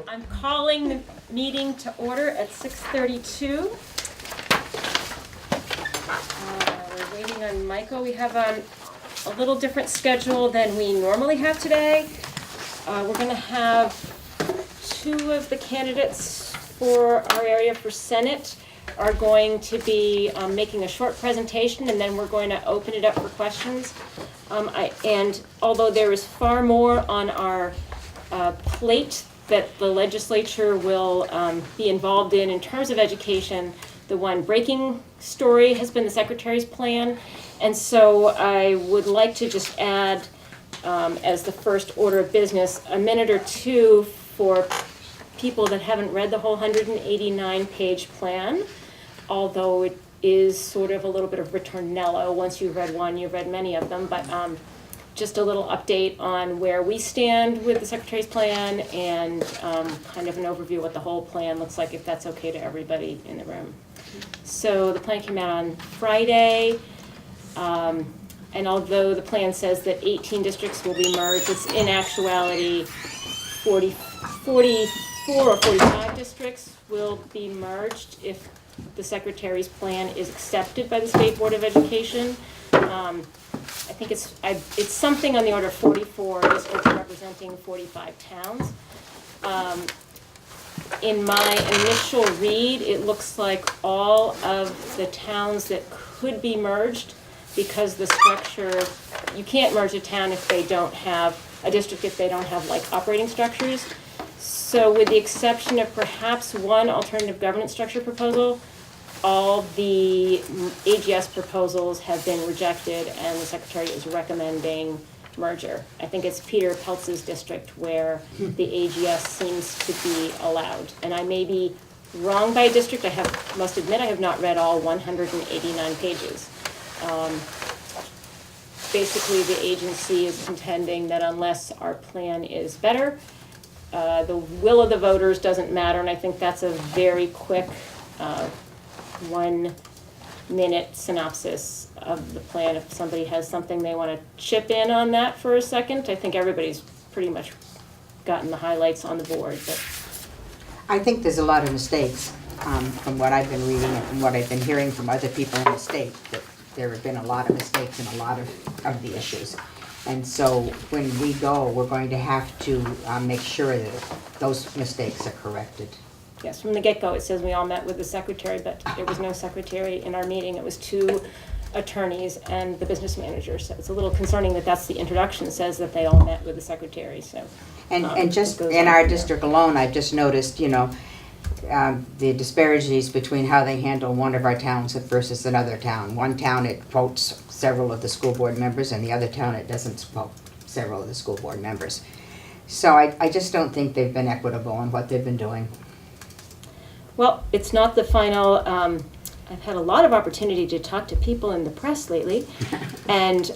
I'm calling the meeting to order at 6:32. We're waiting on Michael. We have a little different schedule than we normally have today. We're going to have two of the candidates for our area for Senate are going to be making a short presentation, and then we're going to open it up for questions. And although there is far more on our plate that the legislature will be involved in terms of education, the one breaking story has been the Secretary's plan. And so I would like to just add, as the first order of business, a minute or two for people that haven't read the whole 189-page plan, although it is sort of a little bit of ritornello. Once you've read one, you've read many of them, but just a little update on where we stand with the Secretary's plan and kind of an overview of what the whole plan looks like, if that's okay to everybody in the room. So the plan came out on Friday, and although the plan says that 18 districts will be merged, it's in actuality 44 or 45 districts will be merged if the Secretary's plan is accepted by the State Board of Education. I think it's something on the order of 44 districts representing 45 towns. In my initial read, it looks like all of the towns that could be merged, because the structure, you can't merge a town if they don't have, a district if they don't have like operating structures. So with the exception of perhaps one alternative governance structure proposal, all the AGS proposals have been rejected, and the Secretary is recommending merger. I think it's Peter Peltz's district where the AGS seems to be allowed. And I may be wrong by a district. Must admit I have not read all 189 pages. Basically, the agency is contending that unless our plan is better, the will of the voters doesn't matter, and I think that's a very quick 1-minute synopsis of the plan. If somebody has something they want to chip in on that for a second, I think everybody's pretty much gotten the highlights on the board. But I think there's a lot of mistakes from what I've been reading and from what I've been hearing from other people in the state, that there have been a lot of mistakes in a lot of the issues. And so when we go, we're going to have to make sure that those mistakes are corrected. yes, from the get-go, it says we all met with the Secretary, but there was no Secretary in our meeting. It was 2 attorneys and the business manager. So it's a little concerning that that's the introduction, says that they all met with the Secretary. So And just in our district alone, I've just noticed, the disparities between how they handle one of our towns versus another town. One town, it quotes several of the school board members, and the other town, it doesn't quote several of the school board members. So I just don't think they've been equitable in what they've been doing. well, it's not the final. I've had a lot of opportunity to talk to people in the press lately, and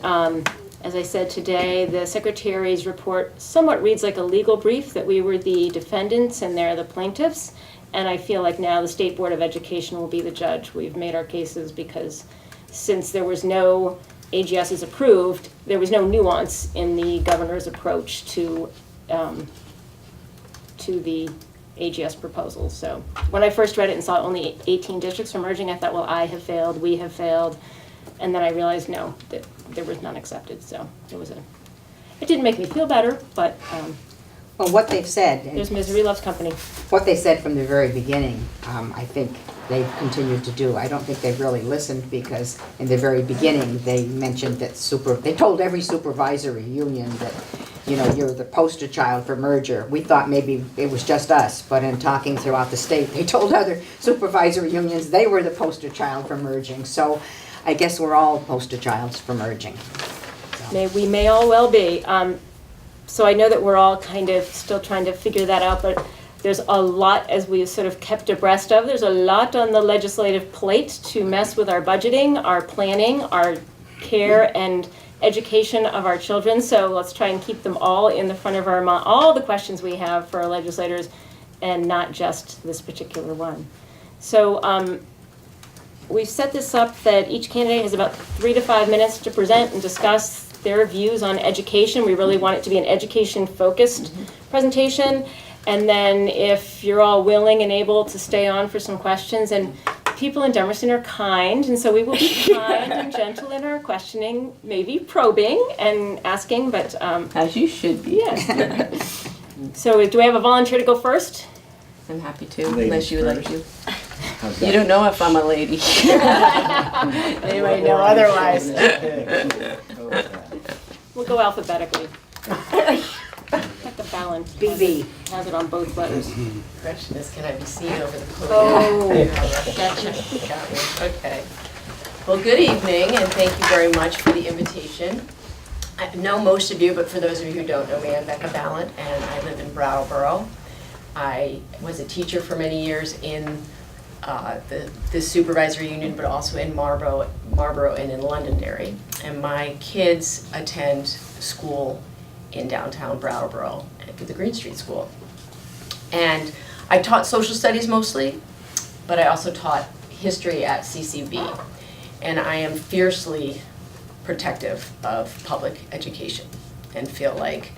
as I said today, the Secretary's report somewhat reads like a legal brief, that we were the defendants and they're the plaintiffs, and I feel like now the State Board of Education will be the judge. We've made our cases because since there was no AGS approved, there was no nuance in the governor's approach to the AGS proposals. So when I first read it and saw only 18 districts are merging, I thought, well, I have failed, we have failed. And then I realized, no, that there was none accepted. So it didn't make me feel better, but Well, what they've said, there's misery loves company. what they said from the very beginning, I think they've continued to do. I don't think they've really listened, because in the very beginning, they mentioned that they told every supervisory union that, you're the poster child for merger. We thought maybe it was just us, but in talking throughout the state, they told other supervisory unions they were the poster child for merging. So I guess we're all poster childs for merging. So. We may all well be. So I know that we're all kind of still trying to figure that out, but there's a lot, as we sort of kept abreast of, there's a lot on the legislative plate to mess with our budgeting, our planning, our care and education of our children. So let's try and keep them all in the front of our mind, all the questions we have for our legislators, and not just this particular one. So we've set this up that each candidate has about 3 to 5 minutes to present and discuss their views on education. We really want it to be an education-focused presentation. And then if you're all willing and able to stay on for some questions, and people in Dummerston are kind, and so we will be kind and gentle in our questioning, maybe probing and asking, but As you should be. yes. So do we have a volunteer to go first? I'm happy to, Ladies unless you would like first. to. How's You that? don't know if I'm a lady. They might know otherwise. We'll go alphabetically. Got the balance. BB. Has it on both letters. Question is, can I be seen over the podium? Oh, gotcha. Got me. Okay. Well, good evening, and thank you very much for the invitation. I know most of you, but for those of you who don't know me, I'm Becca Ballant, and I live in Brattleboro. I was a teacher for many years in the supervisory union, but also in Marlborough and in Londonderry. And my kids attend school in downtown Brattleboro at the Green Street School. And I taught social studies mostly, but I also taught history at CCB. And I am fiercely protective of public education and feel like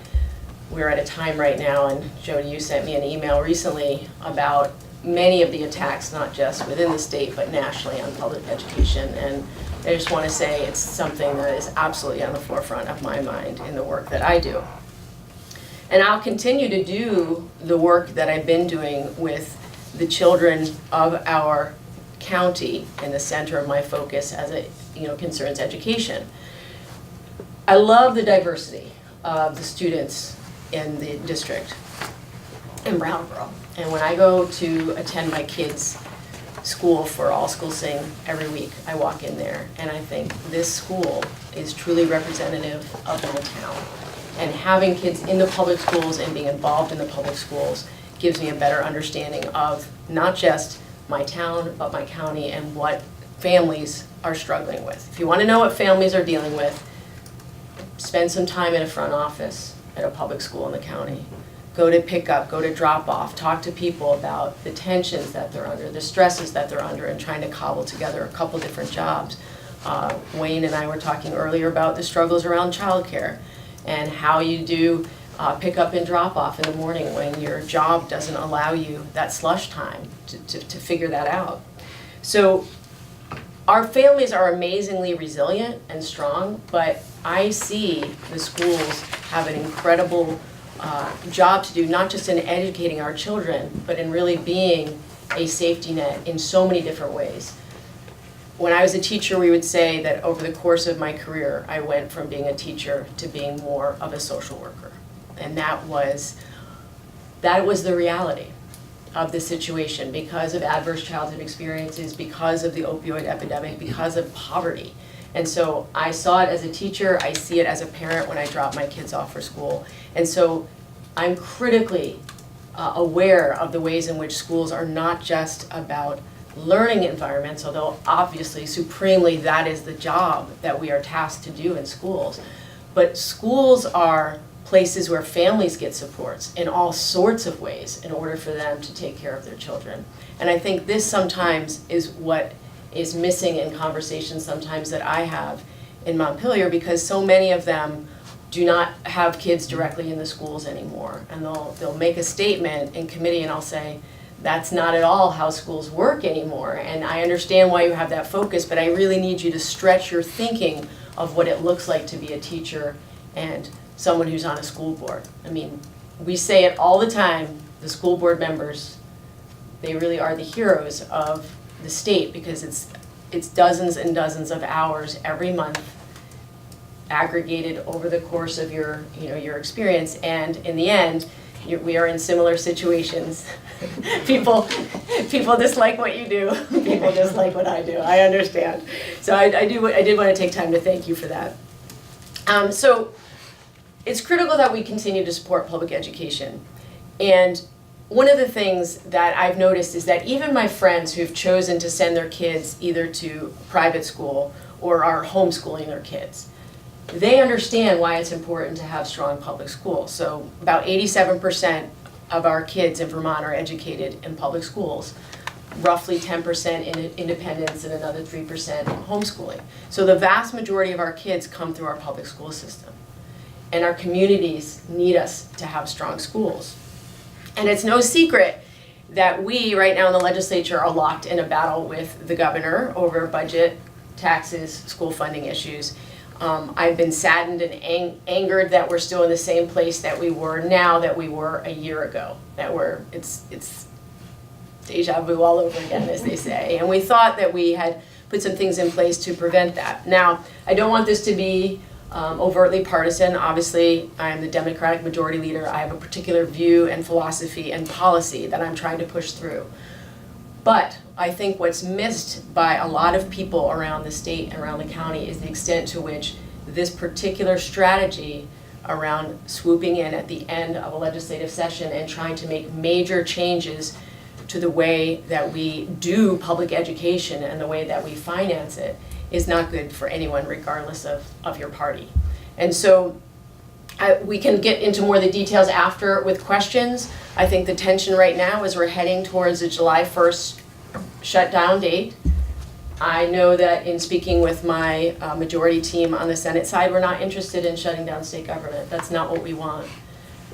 we're at a time right now, and Jody, you sent me an email recently about many of the attacks, not just within the state, but nationally on public education. And I just want to say it's something that is absolutely on the forefront of my mind in the work that I do. And I'll continue to do the work that I've been doing with the children of our county in the center of my focus as it concerns education. I love the diversity of the students in the district in Brattleboro. And when I go to attend my kids' school for All School Sing every week, I walk in there and I think this school is truly representative of my town. And having kids in the public schools and being involved in the public schools gives me a better understanding of not just my town, but my county and what families are struggling with. If you want to know what families are dealing with, spend some time in a front office at a public school in the county. Go to pick up, go to drop off, talk to people about the tensions that they're under, the stresses that they're under, and trying to cobble together a couple different jobs. Wayne and I were talking earlier about the struggles around childcare and how you do pick up and drop off in the morning when your job doesn't allow you that slush time to figure that out. So our families are amazingly resilient and strong, but I see the schools have an incredible job to do, not just in educating our children, but in really being a safety net in so many different ways. When I was a teacher, we would say that over the course of my career, I went from being a teacher to being more of a social worker. And that was the reality of the situation because of adverse childhood experiences, because of the opioid epidemic, because of poverty. And so I saw it as a teacher, I see it as a parent when I drop my kids off for school. And so I'm critically aware of the ways in which schools are not just about learning environments, although obviously supremely that is the job that we are tasked to do in schools. But schools are places where families get supports in all sorts of ways in order for them to take care of their children. And I think this sometimes is what is missing in conversations sometimes that I have in Montpelier, because so many of them do not have kids directly in the schools anymore. And they'll make a statement in committee and I'll say, that's not at all how schools work anymore. And I understand why you have that focus, but I really need you to stretch your thinking of what it looks like to be a teacher and someone who's on a school board. I mean, we say it all the time, the school board members, they really are the heroes of the state because it's dozens and dozens of hours every month aggregated over the course of your experience, and in the end we are in similar situations. people dislike what you do, people dislike what I do, I understand. So I did want to take time to thank you for that. So it's critical that we continue to support public education. And one of the things that I've noticed is that even my friends who've chosen to send their kids either to private school or are homeschooling their kids, they understand why it's important to have strong public schools. So about 87% of our kids in Vermont are educated in public schools, roughly 10% in independence and another 3% in homeschooling. So the vast majority of our kids come through our public school system. And our communities need us to have strong schools. And it's no secret that we, right now in the legislature, are locked in a battle with the governor over budget, taxes, school funding issues. I've been saddened and angered that we're still in the same place that we were now that we were a year ago. That it's deja vu all over again, as they say. And we thought that we had put some things in place to prevent that. Now, I don't want this to be overtly partisan. Obviously, I am the Democratic Majority Leader. I have a particular view and philosophy and policy that I'm trying to push through. But I think what's missed by a lot of people around the state and around the county is the extent to which this particular strategy around swooping in at the end of a legislative session and trying to make major changes to the way that we do public education and the way that we finance it is not good for anyone, regardless of your party. And so we can get into more of the details after with questions. I think the tension right now is we're heading towards the July 1st shutdown date. I know that in speaking with my majority team on the Senate side, we're not interested in shutting down state government. That's not what we want.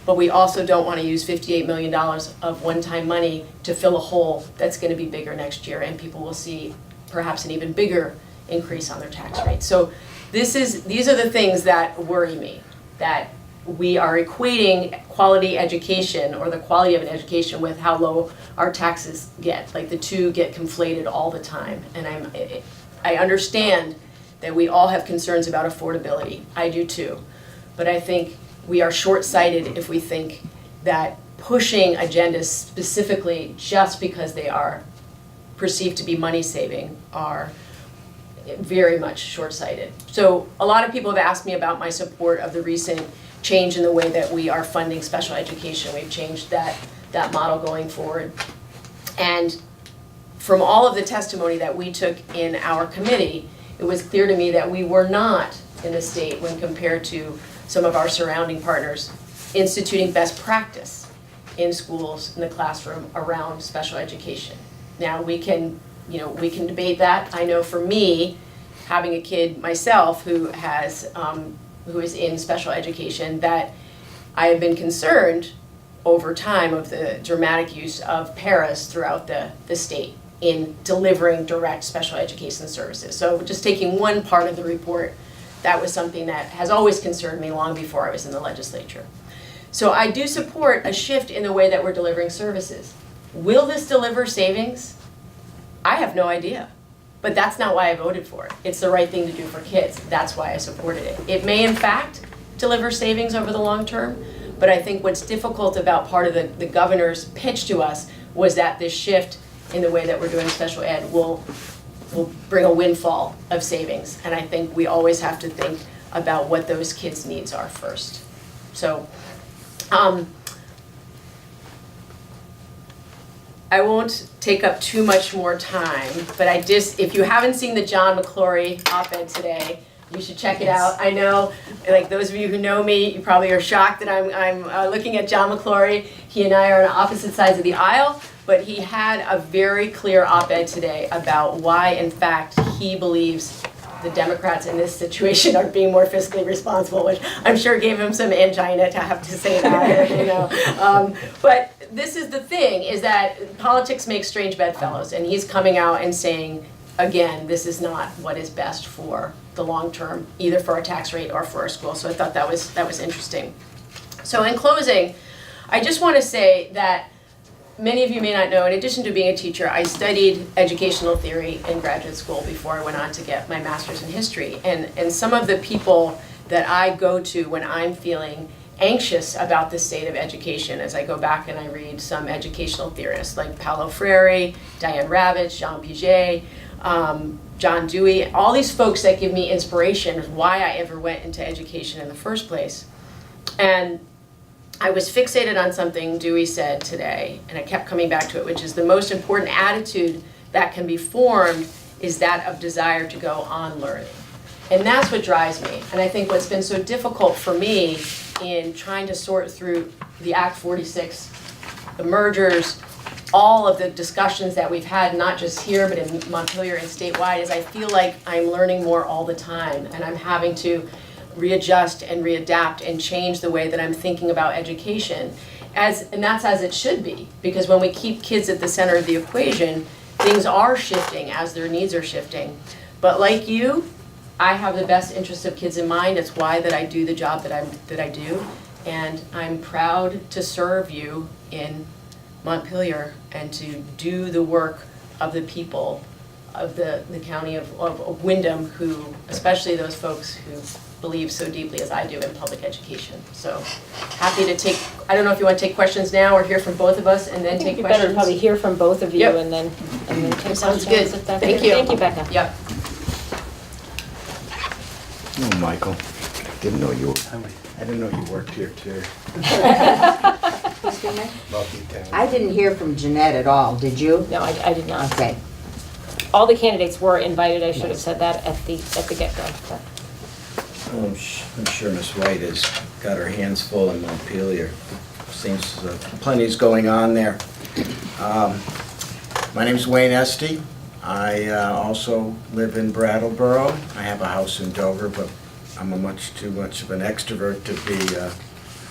But we also don't want to use $58 million of one-time money to fill a hole that's going to be bigger next year, and people will see perhaps an even bigger increase on their tax rate. So these are the things that worry me, that we are equating quality education or the quality of an education with how low our taxes get. Like the two get conflated all the time. And I understand that we all have concerns about affordability. I do too. But I think we are short-sighted if we think that pushing agendas specifically just because they are perceived to be money-saving are very much short-sighted. So a lot of people have asked me about my support of the recent change in the way that we are funding special education. We've changed that model going forward. And from all of the testimony that we took in our committee, it was clear to me that we were not in the state, when compared to some of our surrounding partners, instituting best practice in schools, in the classroom, around special education. Now we can debate that. I know for me, having a kid myself who is in special education, that I have been concerned over time of the dramatic use of paras throughout the state in delivering direct special education services. So just taking one part of the report, that was something that has always concerned me long before I was in the legislature. So I do support a shift in the way that we're delivering services. Will this deliver savings? I have no idea, but that's not why I voted for it. It's the right thing to do for kids. That's why I supported it. It may in fact deliver savings over the long term, but I think what's difficult about part of the governor's pitch to us was that this shift in the way that we're doing special ed will bring a windfall of savings. And I think we always have to think about what those kids' needs are first. So, I won't take up too much more time, but if you haven't seen the John McClory op-ed today, you should check it out. I know, like those of you who know me, you probably are shocked that I'm looking at John McClory. He and I are on opposite sides of the aisle, but he had a very clear op-ed today about why, in fact, he believes the Democrats in this situation are being more fiscally responsible, which I'm sure gave him some angina to have to say that, But this is the thing, is that politics makes strange bedfellows, and he's coming out and saying, again, this is not what is best for the long term, either for our tax rate or for our school. So I thought that was interesting. So in closing, I just want to say that many of you may not know, in addition to being a teacher, I studied educational theory in graduate school before I went on to get my master's in history. And some of the people that I go to when I'm feeling anxious about the state of education, as I go back and I read some educational theorists like Paulo Freire, Diane Ravitch, Jean Piaget, John Dewey, all these folks that give me inspiration of why I ever went into education in the first place. And I was fixated on something Dewey said today, and I kept coming back to it, which is the most important attitude that can be formed is that of desire to go on learning. And that's what drives me. And I think what's been so difficult for me in trying to sort through the Act 46, the mergers, all of the discussions that we've had, not just here, but in Montpelier and statewide, is I feel like I'm learning more all the time, and I'm having to readjust and readapt and change the way that I'm thinking about education. and that's as it should be, because when we keep kids at the center of the equation, things are shifting as their needs are shifting. But like you, I have the best interest of kids in mind. It's why that I do the job that I do, and I'm proud to serve you in Montpelier and to do the work of the people of the county of Wyndham, who, especially those folks who believe so deeply as I do in public education. So happy to take, I don't know if you want to take questions now or hear from both of us and then take questions. I think you better probably hear from both of you Yep. and then take Sounds questions. good. if that's Thank okay. you. Thank you, Becca. Yep. Oh, Michael, didn't know you. I didn't know you worked here too. Multi-talented. I didn't hear from Jeanette at all, did you? No, I did not. Okay. All the candidates were invited. I should have said that at the get-go. but- Oh, I'm sure Miss White has got her hands full in Montpelier. Seems plenty's going on there. My name's Wayne Esty. I also live in Brattleboro. I have a house in Dover, but I'm too much of an extrovert to be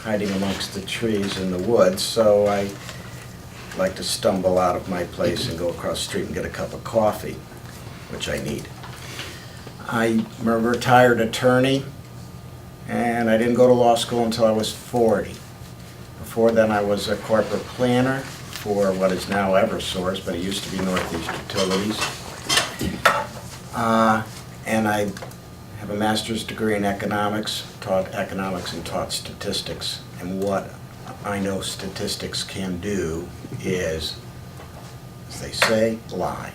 hiding amongst the trees in the woods, so I like to stumble out of my place and go across the street and get a cup of coffee, which I need. I'm a retired attorney, and I didn't go to law school until I was 40. Before then, I was a corporate planner for what is now Eversource, but it used to be Northeast Utilities. And I have a master's degree in economics, taught economics and taught statistics. And what I know statistics can do is, as they say, lie.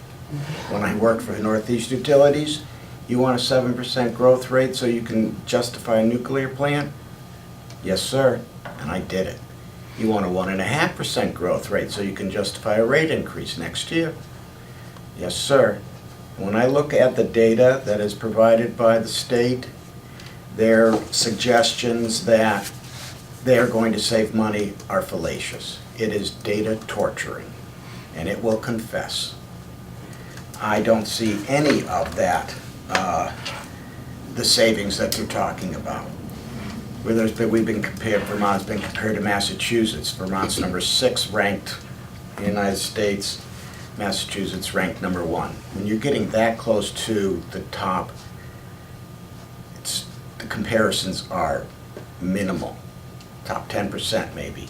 When I worked for Northeast Utilities, you want a 7% growth rate so you can justify a nuclear plant? Yes, sir, and I did it. You want a 1.5% growth rate so you can justify a rate increase next year? Yes, sir. When I look at the data that is provided by the state, their suggestions that they're going to save money are fallacious. It is data torturing, and it will confess. I don't see any of that, the savings that they're talking about. We've been compared, Vermont's been compared to Massachusetts. Vermont's number 6 ranked in the United States. Massachusetts ranked number 1. When you're getting that close to the top, the comparisons are minimal. Top 10% maybe.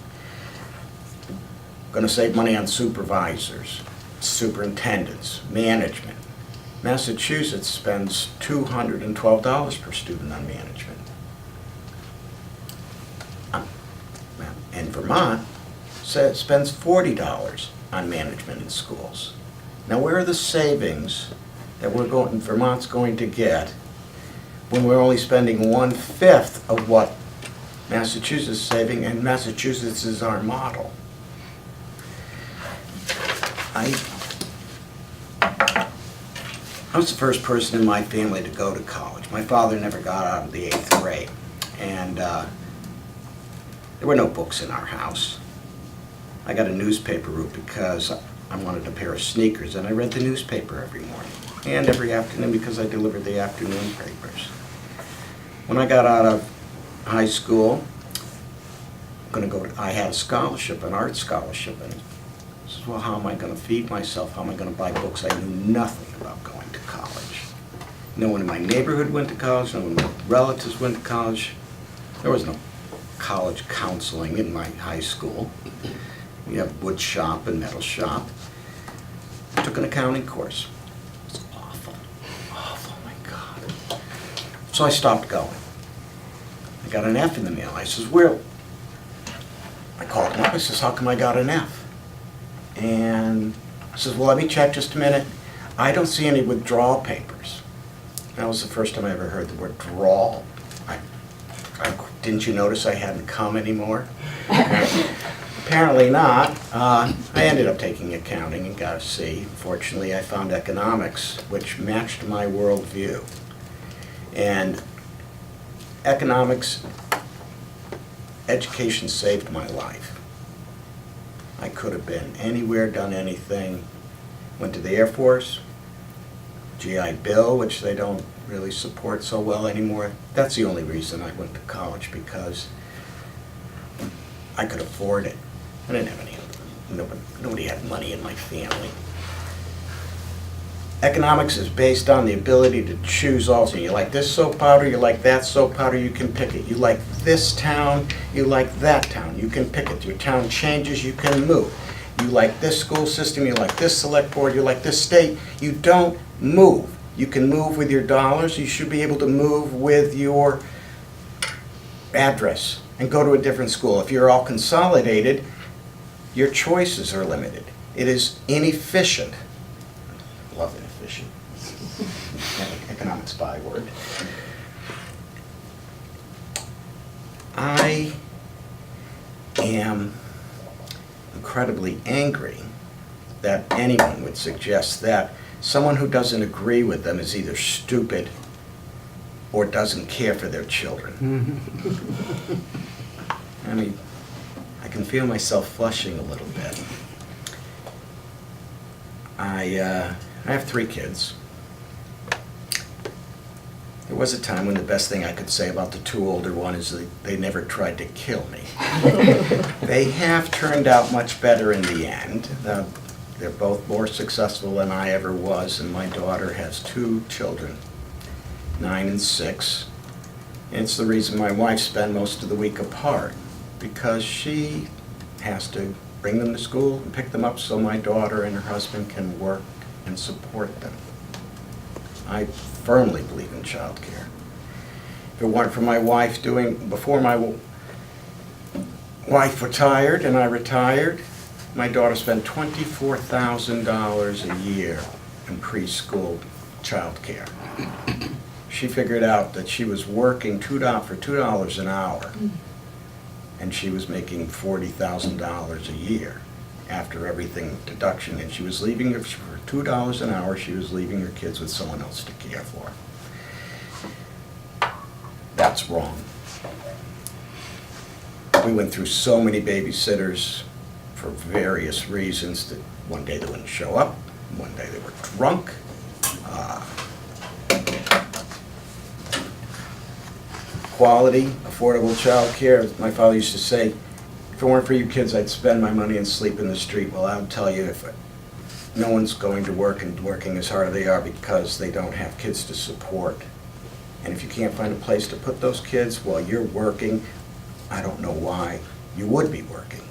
Going to save money on supervisors, superintendents, management. Massachusetts spends $212 per student on management. And Vermont spends $40 on management in schools. Now, where are the savings that Vermont's going to get when we're only spending 1/5 of what Massachusetts is saving, and Massachusetts is our model? I was the first person in my family to go to college. My father never got out of the 8th grade, and there were no books in our house. I got a newspaper route because I wanted a pair of sneakers, and I read the newspaper every morning and every afternoon because I delivered the afternoon papers. When I got out of high school, I had a scholarship, an art scholarship, and I said, well, how am I going to feed myself? How am I going to buy books? I knew nothing about going to college. No one in my neighborhood went to college. No one of my relatives went to college. There was no college counseling in my high school. We have wood shop and metal shop. I took an accounting course. It was awful. Awful, my God. So I stopped going. I got an F in the mail. I says, where? I called him up. I says, how come I got an F? And I says, well, let me check just a minute. I don't see any withdrawal papers. That was the first time I ever heard the word withdrawal. Didn't you notice I hadn't come anymore? Apparently not. I ended up taking accounting and got a C. Fortunately, I found economics, which matched my worldview. And economics, education saved my life. I could have been anywhere, done anything. Went to the Air Force, GI Bill, which they don't really support so well anymore. That's the only reason I went to college, because I could afford it. I didn't have any, nobody had money in my family. Economics is based on the ability to choose also. You like this soap powder, you like that soap powder, you can pick it. You like this town, you like that town, you can pick it. Your town changes, you can move. You like this school system, you like this select board, you like this state, you don't move. You can move with your dollars, you should be able to move with your address and go to a different school. If you're all consolidated, your choices are limited. It is inefficient. Love inefficient. Economics byword. I am incredibly angry that anyone would suggest that someone who doesn't agree with them is either stupid or doesn't care for their children. I mean, I can feel myself flushing a little bit. I have 3 kids. There was a time when the best thing I could say about the 2 older ones is they never tried to kill me. They have turned out much better in the end. They're both more successful than I ever was, and my daughter has 2 children, 9 and 6. And it's the reason my wife spends most of the week apart, because she has to bring them to school and pick them up so my daughter and her husband can work and support them. I firmly believe in childcare. If it weren't for my wife before my wife retired and I retired, my daughter spent $24,000 a year in preschool childcare. She figured out that she was working for $2 an hour, and she was making $40,000 a year after everything deduction, and she was leaving her for $2 an hour. She was leaving her kids with someone else to care for. That's wrong. We went through so many babysitters for various reasons that one day they wouldn't show up, one day they were drunk. Quality, affordable child care. My father used to say, if it weren't for you kids, I'd spend my money and sleep in the street. Well, I'll tell you, if no one's going to work and working as hard as they are because they don't have kids to support. And if you can't find a place to put those kids while you're working, I don't know why you would be working.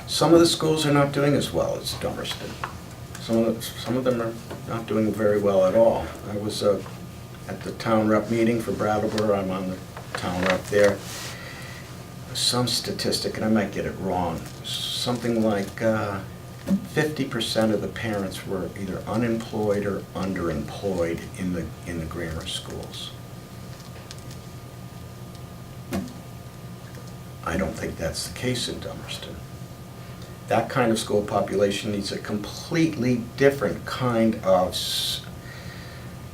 Some of the schools are not doing as well as Dummerston. Some of them are not doing very well at all. I was at the town rep meeting for Brattleboro. I'm on the town rep there. Some statistic, and I might get it wrong, something like 50% of the parents were either unemployed or underemployed in the grammar schools. I don't think that's the case in Dummerston. That kind of school population needs a completely different kind of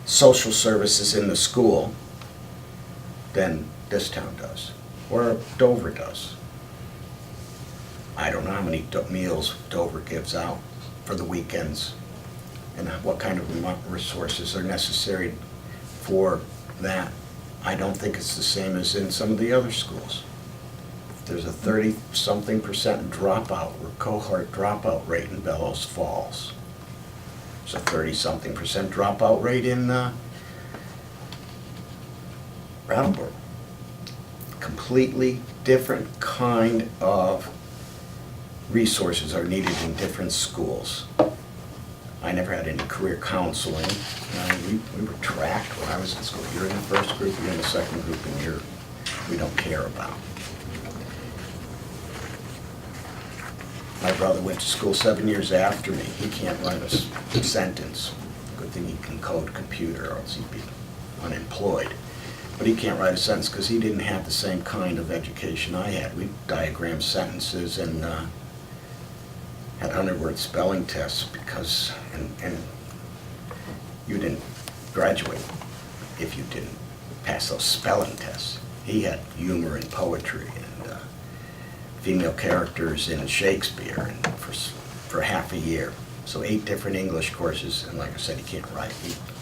social services in the school than this town does, or Dover does. I don't know how many meals Dover gives out for the weekends and what kind of resources are necessary for that. I don't think it's the same as in some of the other schools. There's a 30-something% dropout or cohort dropout rate in Bellows Falls. There's a 30-something% dropout rate in Brattleboro. Completely different kind of resources are needed in different schools. I never had any career counseling. We were tracked when I was in school. You're in the first group, you're in the second group, and we don't care about. My brother went to school 7 years after me. He can't write a sentence. Good thing he can code computer, or else he'd be unemployed. But he can't write a sentence because he didn't have the same kind of education I had. We diagrammed sentences and had 100-word spelling tests because, and you didn't graduate if you didn't pass those spelling tests. He had humor and poetry and female characters in Shakespeare and for half a year. So 8 different English courses, and like I said, he can't write.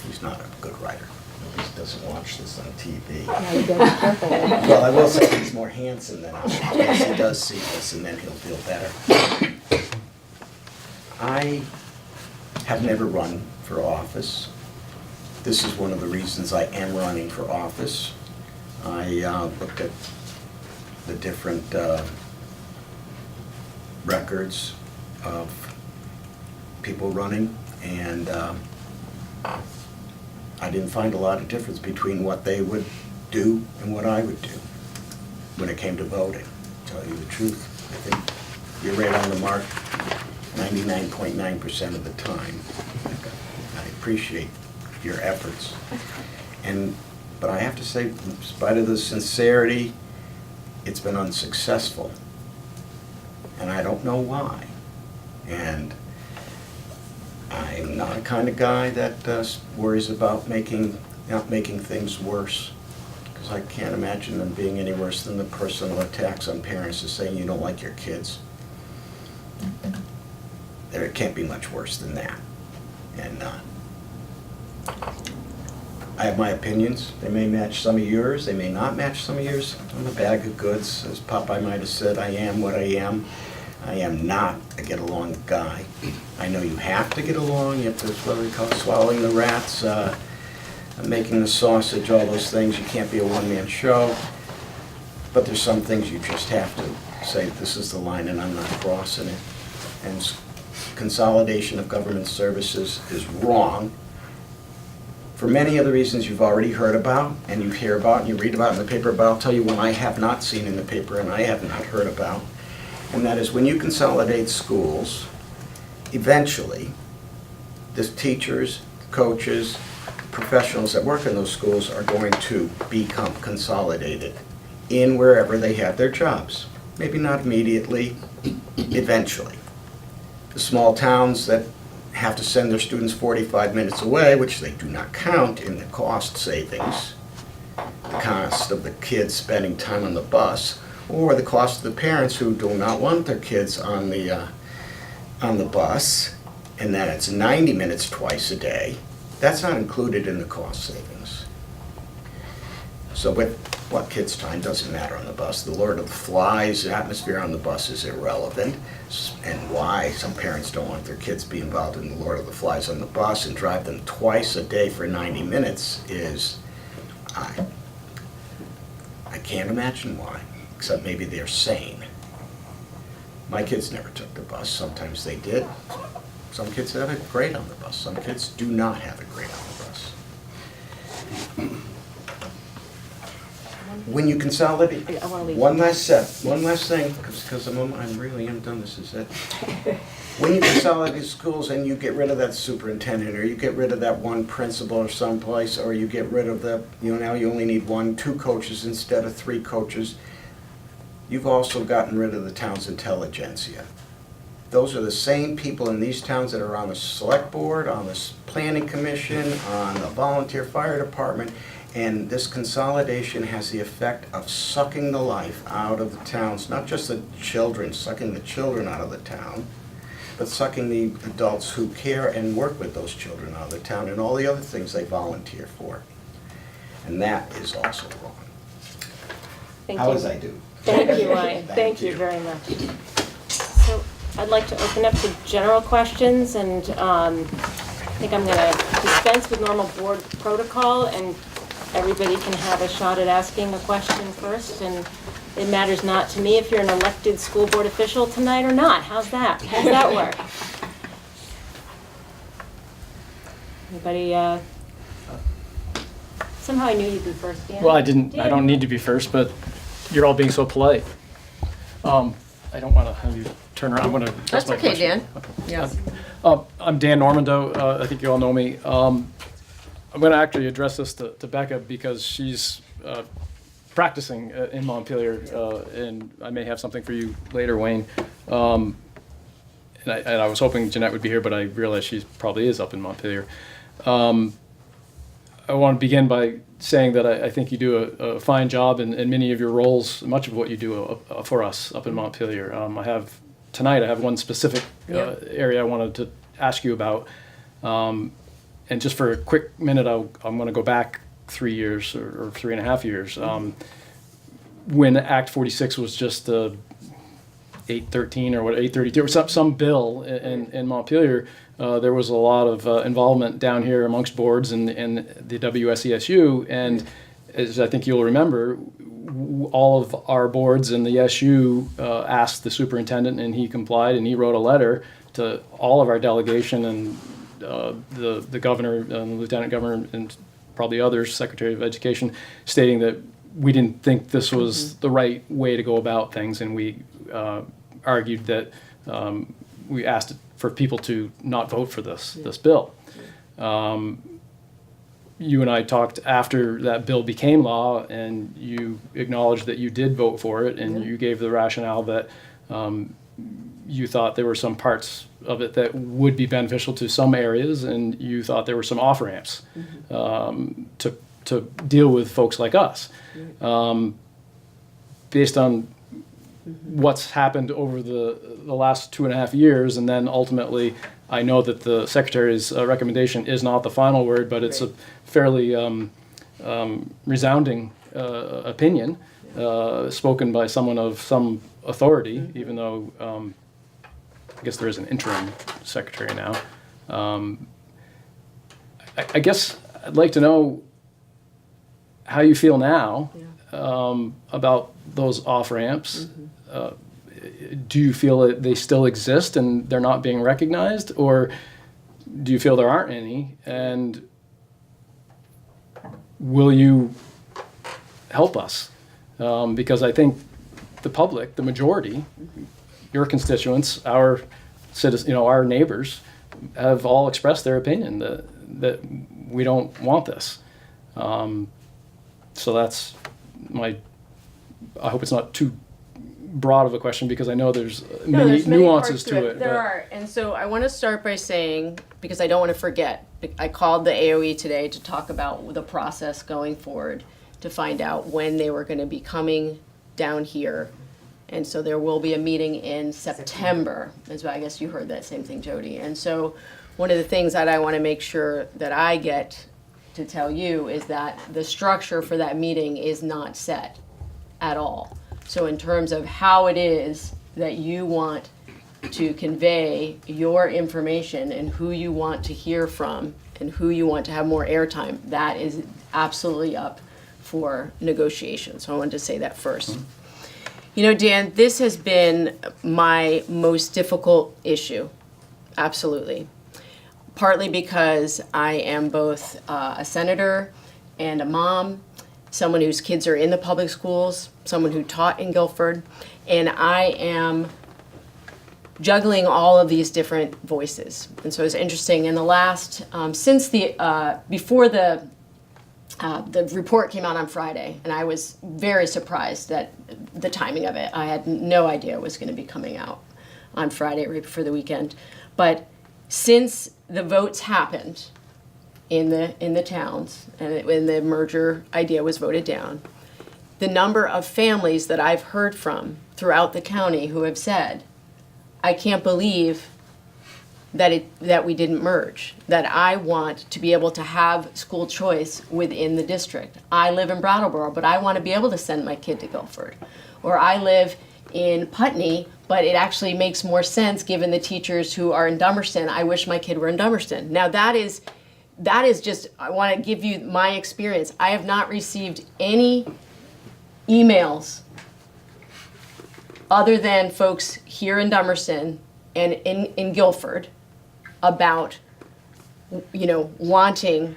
He's not a good writer. He doesn't watch this on TV. Now you gotta be careful. Well, I will say he's more handsome than I am, because he does see this, and then he'll feel better. I have never run for office. This is one of the reasons I am running for office. I looked at the different records of people running, and I didn't find a lot of difference between what they would do and what I would do when it came to voting. To tell you the truth, I think you're right on the mark 99.9% of the time. I appreciate your efforts. But I have to say, in spite of the sincerity, it's been unsuccessful. And I don't know why. And I'm not the kind of guy that worries about not making things worse. Because I can't imagine them being any worse than the personal attacks on parents is saying you don't like your kids. It can't be much worse than that. And I have my opinions. They may match some of yours. They may not match some of yours. I'm a bag of goods. As Popeye might have said, I am what I am. I am not a get-along guy. I know you have to get along. You have to, what do they call it, swallowing the rats, making the sausage, all those things. You can't be a one-man show. But there's some things you just have to say, this is the line and I'm not crossing it. And consolidation of government services is wrong for many of the reasons you've already heard about and you hear about and you read about in the paper, but I'll tell you one I have not seen in the paper and I have not heard about. And that is when you consolidate schools, eventually, the teachers, coaches, professionals that work in those schools are going to become consolidated in wherever they have their jobs. Maybe not immediately, eventually. The small towns that have to send their students 45 minutes away, which they do not count in the cost savings, the cost of the kids spending time on the bus, or the cost of the parents who do not want their kids on the bus, and that it's 90 minutes twice a day. That's not included in the cost savings. So with what kids' time doesn't matter on the bus. The Lord of the Flies, the atmosphere on the bus is irrelevant, and why some parents don't want their kids to be involved in the Lord of the Flies on the bus and drive them twice a day for 90 minutes is, I can't imagine why, except maybe they're sane. My kids never took the bus. Sometimes they did. Some kids have it great on the bus. Some kids do not have it great on the bus. When you consolidate, I wanna leave. one last thing, because I really am done, this is it. When you consolidate schools and you get rid of that superintendent, or you get rid of that one principal or someplace, or you get rid of now you only need 2 coaches instead of 3 coaches, you've also gotten rid of the town's intelligentsia. Those are the same people in these towns that are on the select board, on the planning commission, on the volunteer fire department, and this consolidation has the effect of sucking the life out of the towns, not just the children, sucking the children out of the town, but sucking the adults who care and work with those children out of the town and all the other things they volunteer for. And that is also wrong. Thank How you. as I do? Thank you, Ryan. Thank Thank you you. very much. So I'd like to open up to general questions, and I think I'm going to dispense with normal board protocol, and everybody can have a shot at asking a question first, and it matters not to me if you're an elected school board official tonight or not. How's that? How's that work? Anybody, somehow I knew you'd be first, Dan. Well, I don't need to be first, but you're all being so polite. I don't want to have you turn around. I'm going to ask That's my okay, question. Dan. Okay. Yes. I'm Dan Normando. I think you all know me. I'm going to actually address this to Becca because she's practicing in Montpelier, and I may have something for you later, Wayne. And I was hoping Jeanette would be here, but I realize she probably is up in Montpelier. I want to begin by saying that I think you do a fine job in many of your roles, much of what you do for us up in Montpelier. Tonight I have one specific area I wanted to ask you about. And just for a quick minute, I'm going to go back 3 years or 3.5 years. When Act 46 was just 813 or what 832 or some bill in Montpelier, there was a lot of involvement down here amongst boards and the WSESU, and as I think you'll remember, all of our boards and the SU asked the superintendent, and he complied, and he wrote a letter to all of our delegation and the governor and the lieutenant governor and probably others, Secretary of Education, stating that we didn't think this was the right way to go about things, and we argued that we asked for people to not vote for this bill. You and I talked after that bill became law, and you acknowledged that you did vote for it, and you gave the rationale that you thought there were some parts of it that would be beneficial to some areas, and you thought there were some off-ramps to deal with folks like us. Based on what's happened over the last 2.5 years, and then ultimately, I know that the Secretary's recommendation is not the final word, but it's a fairly resounding opinion spoken by someone of some authority, even though I guess there is an interim secretary now. I guess I'd like to know how you feel now about those off-ramps. Do you feel that they still exist and they're not being recognized, or do you feel there aren't any? And will you help us? Because I think the public, the majority, your constituents, our citizens, our neighbors, have all expressed their opinion that we don't want this. So that's I hope it's not too broad of a question, because I know there's many nuances to it. There are. And so I want to start by saying, because I don't want to forget, I called the AOE today to talk about the process going forward, to find out when they were going to be coming down here. And so there will be a meeting in September. As well, I guess you heard that same thing, Jody. And so one of the things that I want to make sure that I get to tell you is that the structure for that meeting is not set at all. So in terms of how it is that you want to convey your information and who you want to hear from and who you want to have more airtime, that is absolutely up for negotiation. So I wanted to say that first. Dan, this has been my most difficult issue, absolutely. Partly because I am both a senator and a mom, someone whose kids are in the public schools, someone who taught in Guilford, and I am juggling all of these different voices. And so it's interesting, in the last, before the report came out on Friday, and I was very surprised at the timing of it. I had no idea it was going to be coming out on Friday right before the weekend. But since the votes happened in the towns, and when the merger idea was voted down, the number of families that I've heard from throughout the county who have said, I can't believe that we didn't merge, that I want to be able to have school choice within the district. I live in Brattleboro, but I want to be able to send my kid to Guilford. Or I live in Putney, but it actually makes more sense given the teachers who are in Dummerston. I wish my kid were in Dummerston. Now that is just, I want to give you my experience. I have not received any emails other than folks here in Dummerston and in Guilford about, wanting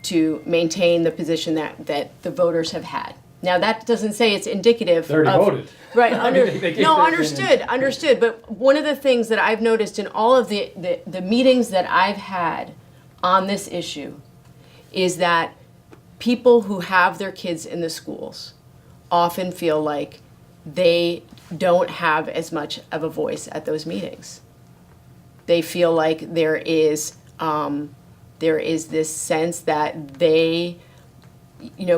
to maintain the position that the voters have had. Now, that doesn't say it's indicative They already voted. Right, understood. understood. But one of the things that I've noticed in all of the meetings that I've had on this issue is that people who have their kids in the schools often feel like they don't have as much of a voice at those meetings. They feel like there is this sense that they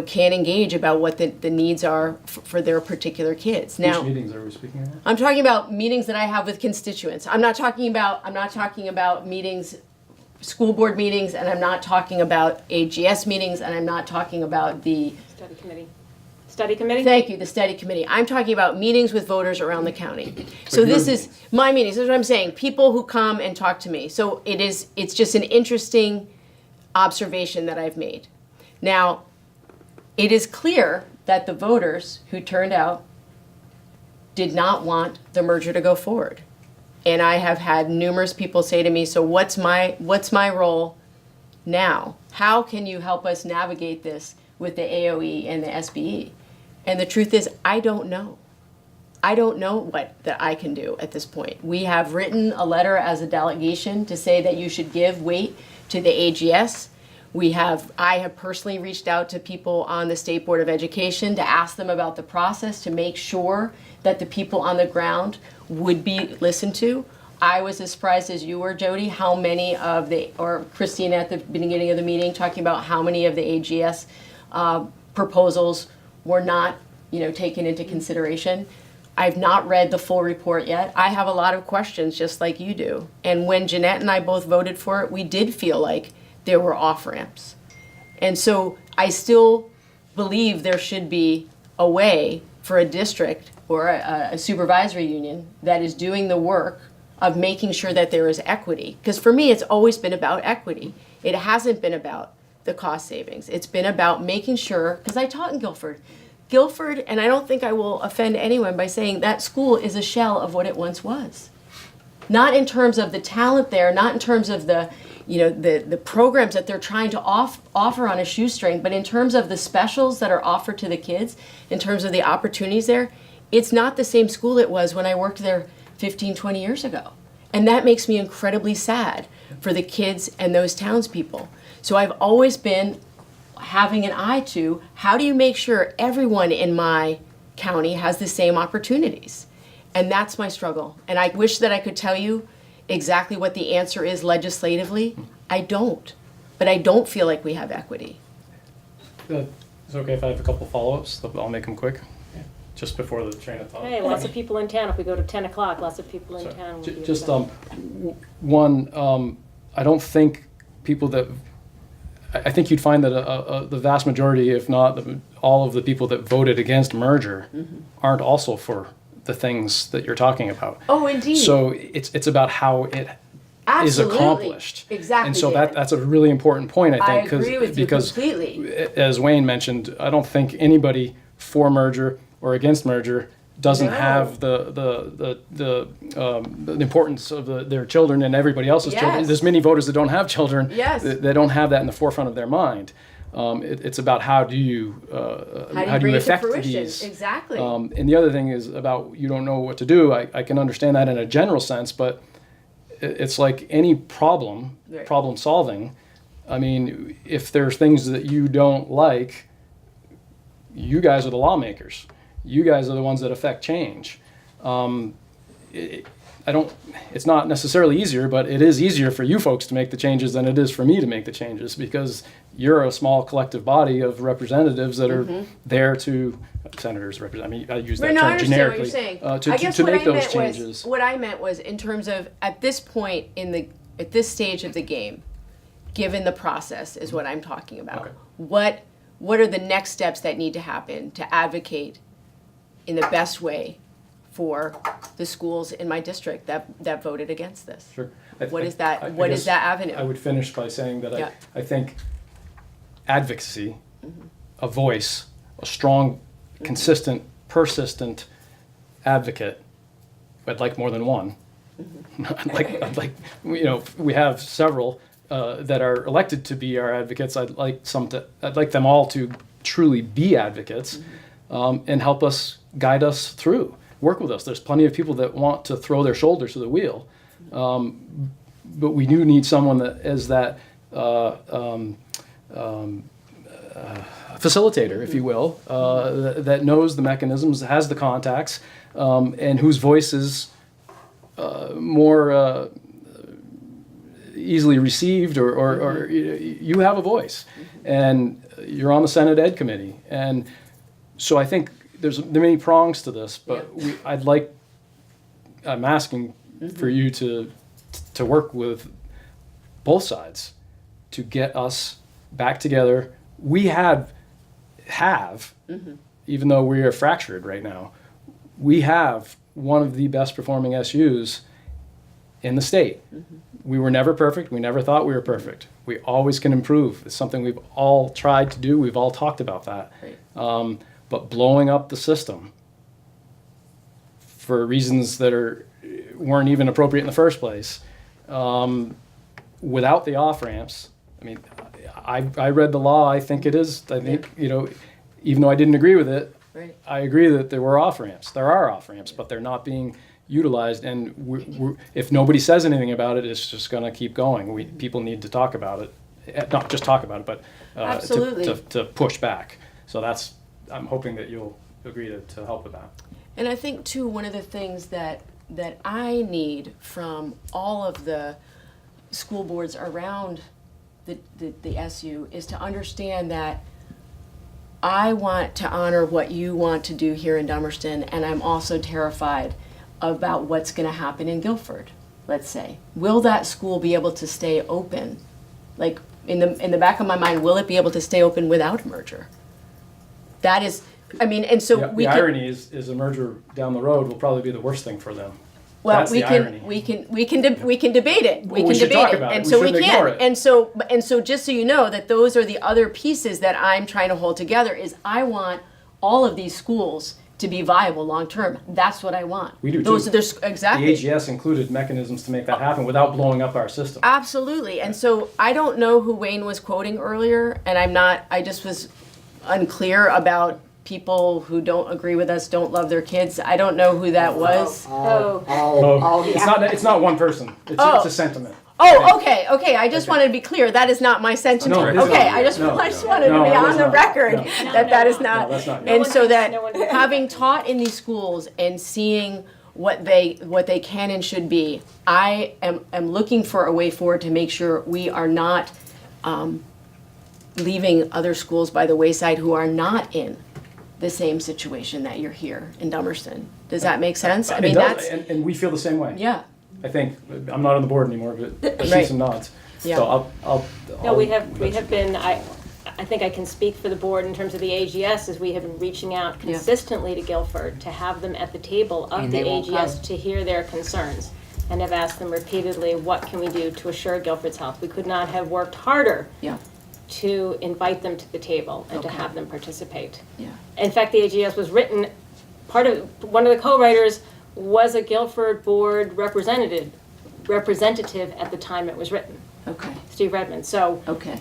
can't engage about what the needs are for their particular kids. Now, Which meetings are we speaking about? I'm talking about meetings that I have with constituents. I'm not talking about meetings school board meetings, and I'm not talking about AGS meetings, and I'm not talking about the, Study committee. Study committee? thank you, the study committee. I'm talking about meetings with voters around the county. So this is my meetings, this is what I'm saying, people who come and talk to me. So it's just an interesting observation that I've made. Now, it is clear that the voters who turned out did not want the merger to go forward. And I have had numerous people say to me, so what's my role now? How can you help us navigate this with the AOE and the SBE? And the truth is, I don't know. I don't know what that I can do at this point. We have written a letter as a delegation to say that you should give weight to the AGS. I have personally reached out to people on the State Board of Education to ask them about the process to make sure that the people on the ground would be listened to. I was as surprised as you were, Jody, how many or Christina at the beginning of the meeting talking about how many of the AGS proposals were not, taken into consideration. I've not read the full report yet. I have a lot of questions just like you do. And when Jeanette and I both voted for it, we did feel like there were off-ramps. And so I still believe there should be a way for a district or a supervisory union that is doing the work of making sure that there is equity. Because for me, it's always been about equity. It hasn't been about the cost savings. It's been about making sure, because I taught in Guilford. Guilford, and I don't think I will offend anyone by saying that school is a shell of what it once was. Not in terms of the talent there, not in terms of the programs that they're trying to offer on a shoestring, but in terms of the specials that are offered to the kids, in terms of the opportunities there, it's not the same school it was when I worked there 15, 20 years ago. And that makes me incredibly sad for the kids and those townspeople. So I've always been having an eye to how do you make sure everyone in my county has the same opportunities? And that's my struggle. And I wish that I could tell you exactly what the answer is legislatively. I don't. But I don't feel like we have equity. Is it okay if I have a couple follow-ups? I'll make them quick, just before the train of thought. Hey, lots of people in town. If we go to 10 o'clock, lots of people in Sorry. town. will be Just upset. one, I don't think people that, I think you'd find that the vast majority, if not all of the people that voted against merger aren't also for the things that you're talking about. Oh, indeed. So it's about how it is Absolutely. accomplished. Exactly, And so David. that's a really important point, I think. I agree with you because completely. as Wayne mentioned, I don't think anybody for merger or against merger doesn't No. have the importance of their children and everybody else's children. Yes. There's many voters that don't have children. Yes. They don't have that in the forefront of their mind. It's about how do you How do you bring it to affect fruition? these. Exactly. And the other thing is about you don't know what to do. I can understand that in a general sense, but it's like any problem, Right. problem solving. I mean, if there's things that you don't like, you guys are the lawmakers. You guys are the ones that affect change. It's not necessarily easier, but it is easier for you folks to make the changes than it is for me to make the changes because you're a small collective body of representatives that are there to, senators represent, I mean, I use that No, I term understand what you're generically, saying. to I guess to what make I those meant changes. what I meant was in terms of at this point at this stage of the game, given the process is what I'm talking about. Okay. What are the next steps that need to happen to advocate in the best way for the schools in my district that voted against this? Sure. What is I that? What is guess that avenue? I would finish by saying that Yeah. I think advocacy, a voice, a strong, consistent, persistent advocate, I'd like more than one. I'd like, we have several that are elected to be our advocates. I'd like them all to truly be advocates and help us, guide us through, work with us. There's plenty of people that want to throw their shoulders to the wheel, but we do need someone that is that facilitator, if you will, that knows the mechanisms, has the contacts, and whose voice is more easily received, or you have a voice, and you're on the Senate Ed Committee, and so I think there are many prongs to this, but I'm asking for you to work with both sides, to get us back together. We have, even though we are fractured right now, we have one of the best performing SUs in the state. We were never perfect. We never thought we were perfect. We always can improve. It's something we've all tried to do. We've all talked about that. Right. But blowing up the system for reasons that weren't even appropriate in the first place, without the off-ramps, I mean, I read the law. I think it is. I think, even though I didn't agree with it, Right. I agree that there were off-ramps. There are off-ramps, but they're not being utilized. And if nobody says anything about it, it's just going to keep going. People need to talk about it. Not just talk about it, but Absolutely. to push back. So I'm hoping that you'll agree to help with that. And I think too, one of the things that I need from all of the school boards around the SU is to understand that I want to honor what you want to do here in Dummerston, and I'm also terrified about what's going to happen in Guilford, let's say. Will that school be able to stay open? Like, in the back of my mind, will it be able to stay open without a merger? That is, I mean, and so The irony is a merger down the road will probably be the worst thing for them. Well, That's the irony. we can debate it. Well, we should talk about it. And We so we shouldn't ignore can. it. And so just so you know that those are the other pieces that I'm trying to hold together is I want all of these schools to be viable long term. That's what I want. We do Those too. there's exactly. The AGS included mechanisms to make that happen without blowing up our system. Absolutely. And so I don't know who Wayne was quoting earlier, and I just was unclear about people who don't agree with us, don't love their kids. I don't know who that was. It's not one person. It's a sentiment. Oh, okay. I just wanted to be clear. That is not my sentiment. No, it isn't. Okay, I just No. wanted to No, be it on is the not. record No. that is not. No, that's not. And so No one- having taught in these schools and seeing what they can and should be, I am looking for a way forward to make sure we are not leaving other schools by the wayside who are not in the same situation that you're here in Dummerston. Does that make sense? I mean, It does, that's, and we feel the same way. yeah. I think, I'm not on the board anymore, but I see Right. some nods. Yeah. So I'll. No, we have been, I think I can speak for the board in terms of the AGS, is we have been reaching out Yeah. consistently to Guilford to have them at the table of And the they won't AGS come. to hear their concerns. And have asked them repeatedly, what can we do to assure Guilford's health? We could not have worked harder Yeah. to invite them to the table and to Okay. have them participate. Yeah. In fact, the AGS was written, one of the co-writers was a Guilford board representative at the time it was written, Okay. Steve Redmond. So Okay.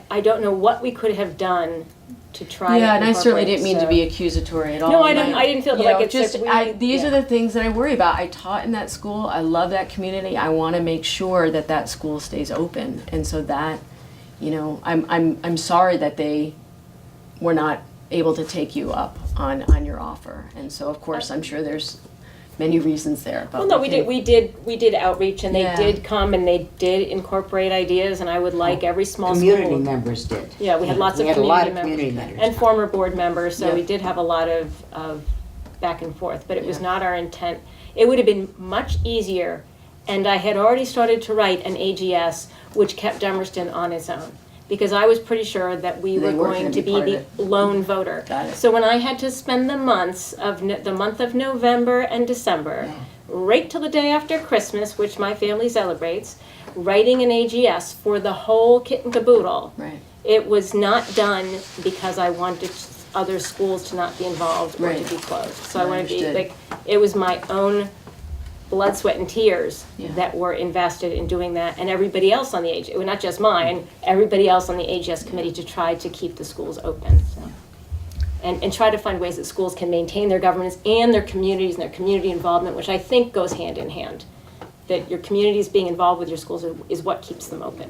I don't know what we could have done to try. Yeah, and I certainly incorporate, didn't mean to so- be accusatory at all. No, I didn't feel You like know, it's just these yeah. are the things that I worry about. I taught in that school. I love that community. I want to make sure that that school stays open, and so that, I'm sorry that they were not able to take you up on your offer, and so of course I'm sure there's many reasons there. But Well, no, we did outreach, and they Yeah. did come and they did incorporate ideas, and I would like every small Community school. members did. Yeah, we had lots of We had a lot of community community members members. and former board members, so Yeah. we did have a lot of back and forth, but it was Yeah. not our intent. It would have been much easier, and I had already started to write an AGS which kept Dummerston on its own, because I was pretty sure that we They were were going gonna to be be part the of it. lone voter. Got it. So when I had to spend the month of November and December, right till the day after Christmas, which my family celebrates, writing an AGS for the whole kit and caboodle, Right. it was not done because I wanted other schools to not be involved or Right. to be closed. So I I wanted to be, understood. it was my own blood, sweat, and tears Yeah. that were invested in doing that, and everybody else on the AGS, well, not just mine, everybody else on the AGS committee to try to keep the schools open. So. And try to find ways that schools can maintain their governance and their communities and their community involvement, which I think goes hand in hand. That your communities being involved with your schools is what keeps them open.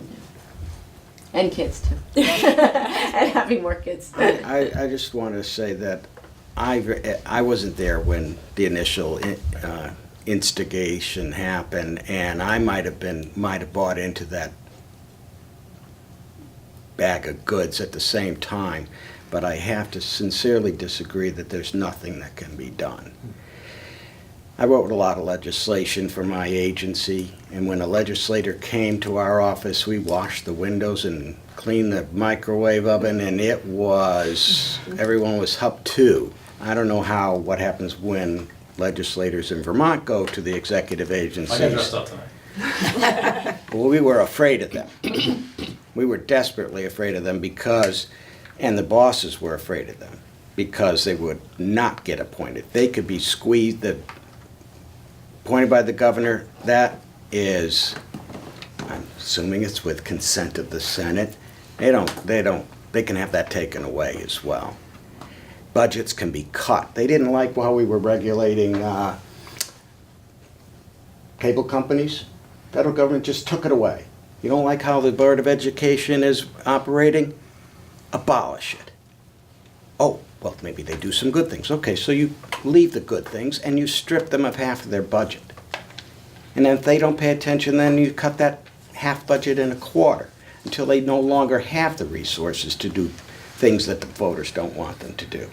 And kids too. And having more kids. I just want to say that I wasn't there when the initial instigation happened, and I might have bought into that bag of goods at the same time, but I have to sincerely disagree that there's nothing that can be done. I wrote a lot of legislation for my agency, and when a legislator came to our office, we washed the windows and cleaned the microwave oven, and it was, everyone was up to. I don't know what happens when legislators in Vermont go to the executive agencies. I got dressed up tonight. Well, we were afraid of them. We were desperately afraid of them because, and the bosses were afraid of them, because they would not get appointed. They could be squeezed, appointed by the governor. That is, I'm assuming it's with consent of the Senate. They can have that taken away as well. Budgets can be cut. They didn't like while we were regulating cable companies. Federal government just took it away. You don't like how the Board of Education is operating? Abolish it. Oh, well, maybe they do some good things. Okay, so you leave the good things and you strip them of half of their budget. And then if they don't pay attention, then you cut that half budget in a quarter until they no longer have the resources to do things that the voters don't want them to do.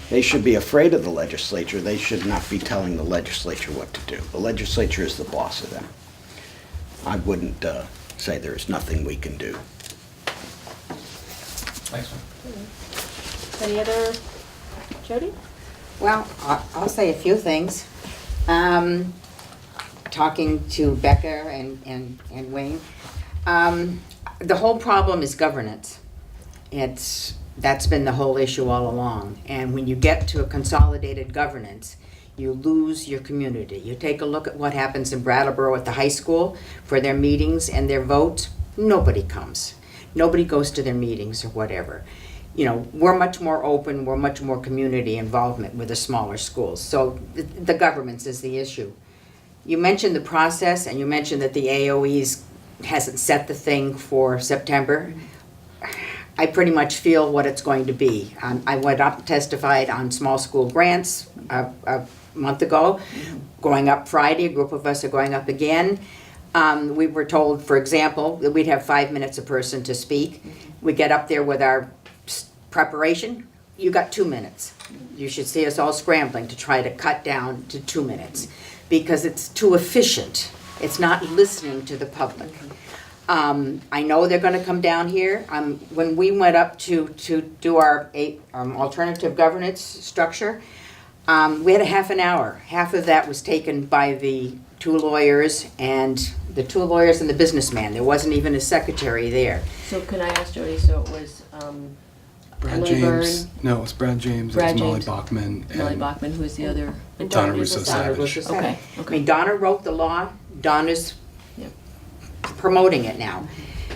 They should be afraid of the legislature. They should not be telling the legislature what to do. The legislature is the boss of them. I wouldn't say there's nothing we can do. Thanks, man. Any other, Jody? Well, I'll say a few things. Talking to Becca and Wayne, the whole problem is governance. That's been the whole issue all along. And when you get to a consolidated governance, you lose your community. You take a look at what happens in Brattleboro at the high school for their meetings and their votes. Nobody comes. Nobody goes to their meetings or whatever. You know, we're much more open, we're much more community involvement with the smaller schools. So the governance is the issue. You mentioned the process, and you mentioned that the AOE's hasn't set the thing for September. I pretty much feel what it's going to be. I went up and testified on small school grants a month ago. Going up Friday, a group of us are going up again. We were told, for example, that we'd have 5 minutes a person to speak. We get up there with our preparation, you got 2 minutes. You should see us all scrambling to try to cut down to 2 minutes because it's too efficient. It's not listening to the public. I know they're going to come down here. When we went up to do our alternative governance structure, we had a half an hour. Half of that was taken by the two lawyers and the businessman. There wasn't even a secretary there. So can I ask Jody, so it was Brad Emily James. Byrne? No, it's Brad James. Brad It's Molly James. Bachman. Molly and Bachman, who's the other? Donna Russo-Savage. Okay, I mean, Donna wrote the law. Donna's Yep. promoting it now.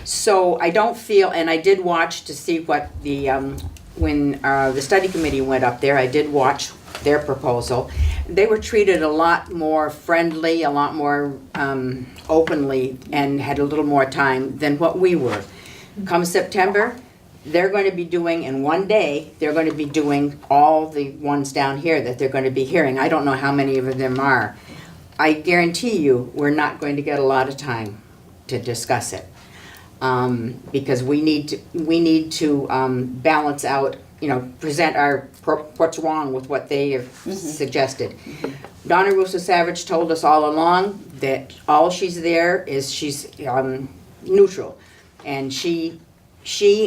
So I don't feel, and I did watch to see what when the study committee went up there, I did watch their proposal. They were treated a lot more friendly, a lot more openly, and had a little more time than what we were. Come September, they're going to be doing, in one day, they're going to be doing all the ones down here that they're going to be hearing. I don't know how many of them are. I guarantee you, we're not going to get a lot of time to discuss it. Because we need to balance out, present what's wrong with what they have suggested. Donna Russo-Savage told us all along that all she's there is she's neutral, and she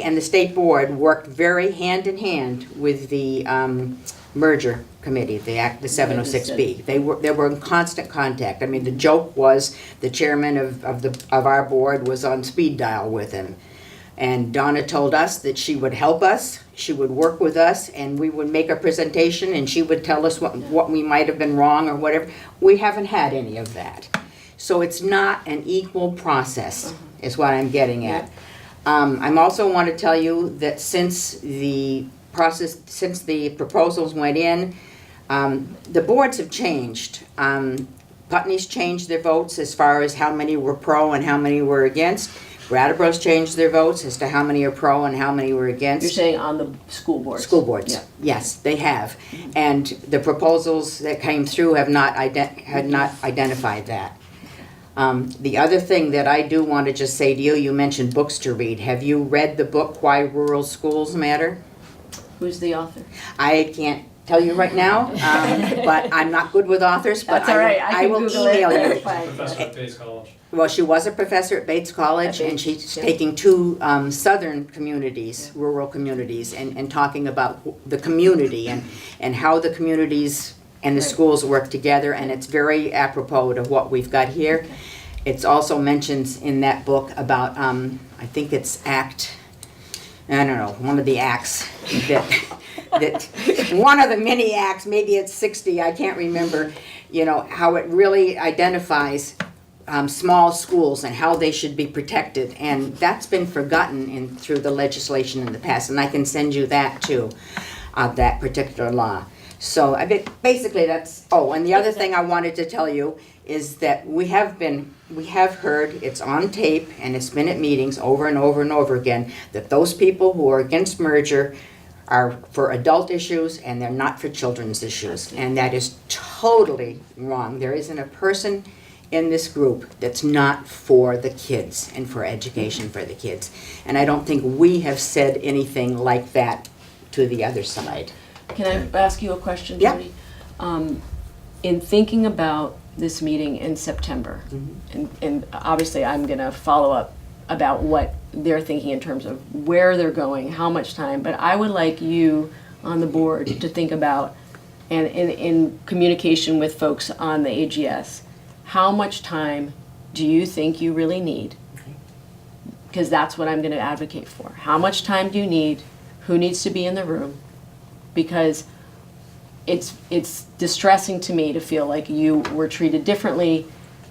and the state board worked very hand in hand with the merger committee, the 706B. They were in constant contact. I mean, the joke was the chairman of our board was on speed dial with him. And Donna told us that she would help us, she would work with us, and we would make a presentation and she would tell us what we might have been wrong or whatever. We haven't had any of that. So it's not an equal process, is what I'm getting at. I'm also want to tell you that since the proposals went in, the boards have changed. Putney's changed their votes as far as how many were pro and how many were against. Brattleboro's changed their votes as to how many are pro and how many were against. You're saying on the school boards? School boards, Yeah. yes, they have. And the proposals that came through had not identified that. The other thing that I do want to just say to you, you mentioned books to read. Have you read the book, Why Rural Schools Matter? Who's the author? I can't tell you right now, but I'm not good with authors, but That's all right, I can will Google it. email That's you. fine. Professor at Bates College. Well, she was a professor at Bates College, At and Bates, she's yeah. taking two southern communities, rural communities, and talking about the community and how the communities and the Right. schools work together, and it's very apropos to what we've got here. It's also mentions in that book about, I think it's I don't know, one of the acts that one of the many acts, maybe it's 60, I can't remember, you know, how it really identifies small schools and how they should be protected. And that's been forgotten through the legislation in the past. And I can send you that too, that particular law. So basically that's, oh, and the other thing I wanted to tell you is that we have heard, it's on tape, and it's been at meetings over and over and over again, that those people who are against merger are for adult issues and they're not for children's issues. And that is totally wrong. There isn't a person in this group that's not for the kids and for education for the kids. And I don't think we have said anything like that to the other side. Can I ask you a question, Yeah. Jody? In thinking about this meeting in September, and obviously I'm gonna follow up about what they're thinking in terms of where they're going, how much time, but I would like you on the board to think about, and in communication with folks on the AGS, how much time do you think you really need? Because that's what I'm gonna advocate for. How much time do you need? Who needs to be in the room? Because it's distressing to me to feel like you were treated differently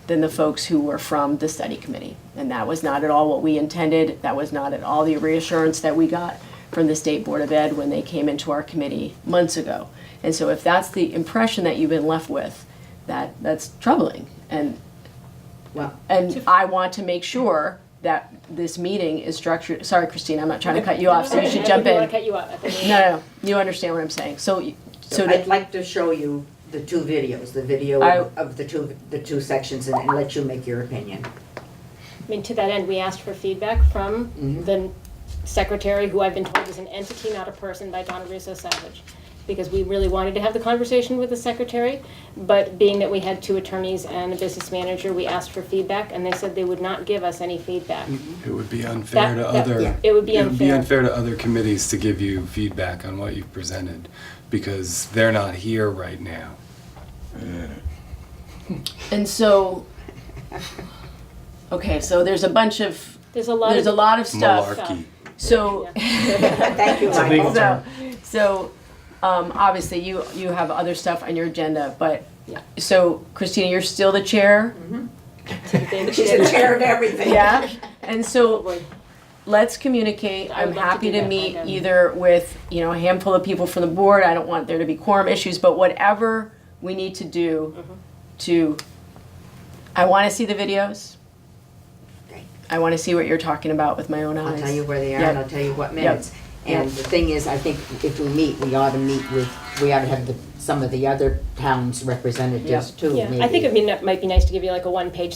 than the folks who were from the study committee. And that was not at all what we intended. That was not at all the reassurance that we got from the State Board of Ed when they came into our committee months ago. And so if that's the impression that you've been left with, that's troubling. And I want to make sure that this meeting is structured. Sorry, Christine, I'm not trying to cut you off, so you should jump I in. want to cut you off. No, you understand what I'm saying. So I'd like to show you the two videos, the video of the two sections, and let you make your opinion. I mean, to that end, we asked for feedback from the secretary, who I've been told is an entity, not a person, by Donna Russo Savage, because we really wanted to have the conversation with the secretary, but being that we had two attorneys and a business manager, we asked for feedback, and they said they would not give us any feedback. It would be unfair to Yeah. other. It would be unfair. unfair to other committees to give you feedback on what you've presented, because they're not here right now. And so, okay, so there's a bunch of There's a lot of stuff. Malarkey. So, Thank you, Michael. so obviously you have other stuff on your agenda, but Yeah. so Christina, you're still the chair. She's the chair of everything. Yeah, and so let's communicate. I I'm would love to happy do to that, meet Micah. either with, a handful of people from the board. I don't want there to be quorum issues, but whatever we need to do I want to see the videos. Okay. I want to see what you're talking about with my own eyes. I'll tell you where they are, Yep. and I'll tell you what Yep. minutes. And the thing is, I think if we meet, we ought to have some of the other towns' representatives too, Yeah, maybe. I think it might be nice to give you like a one-page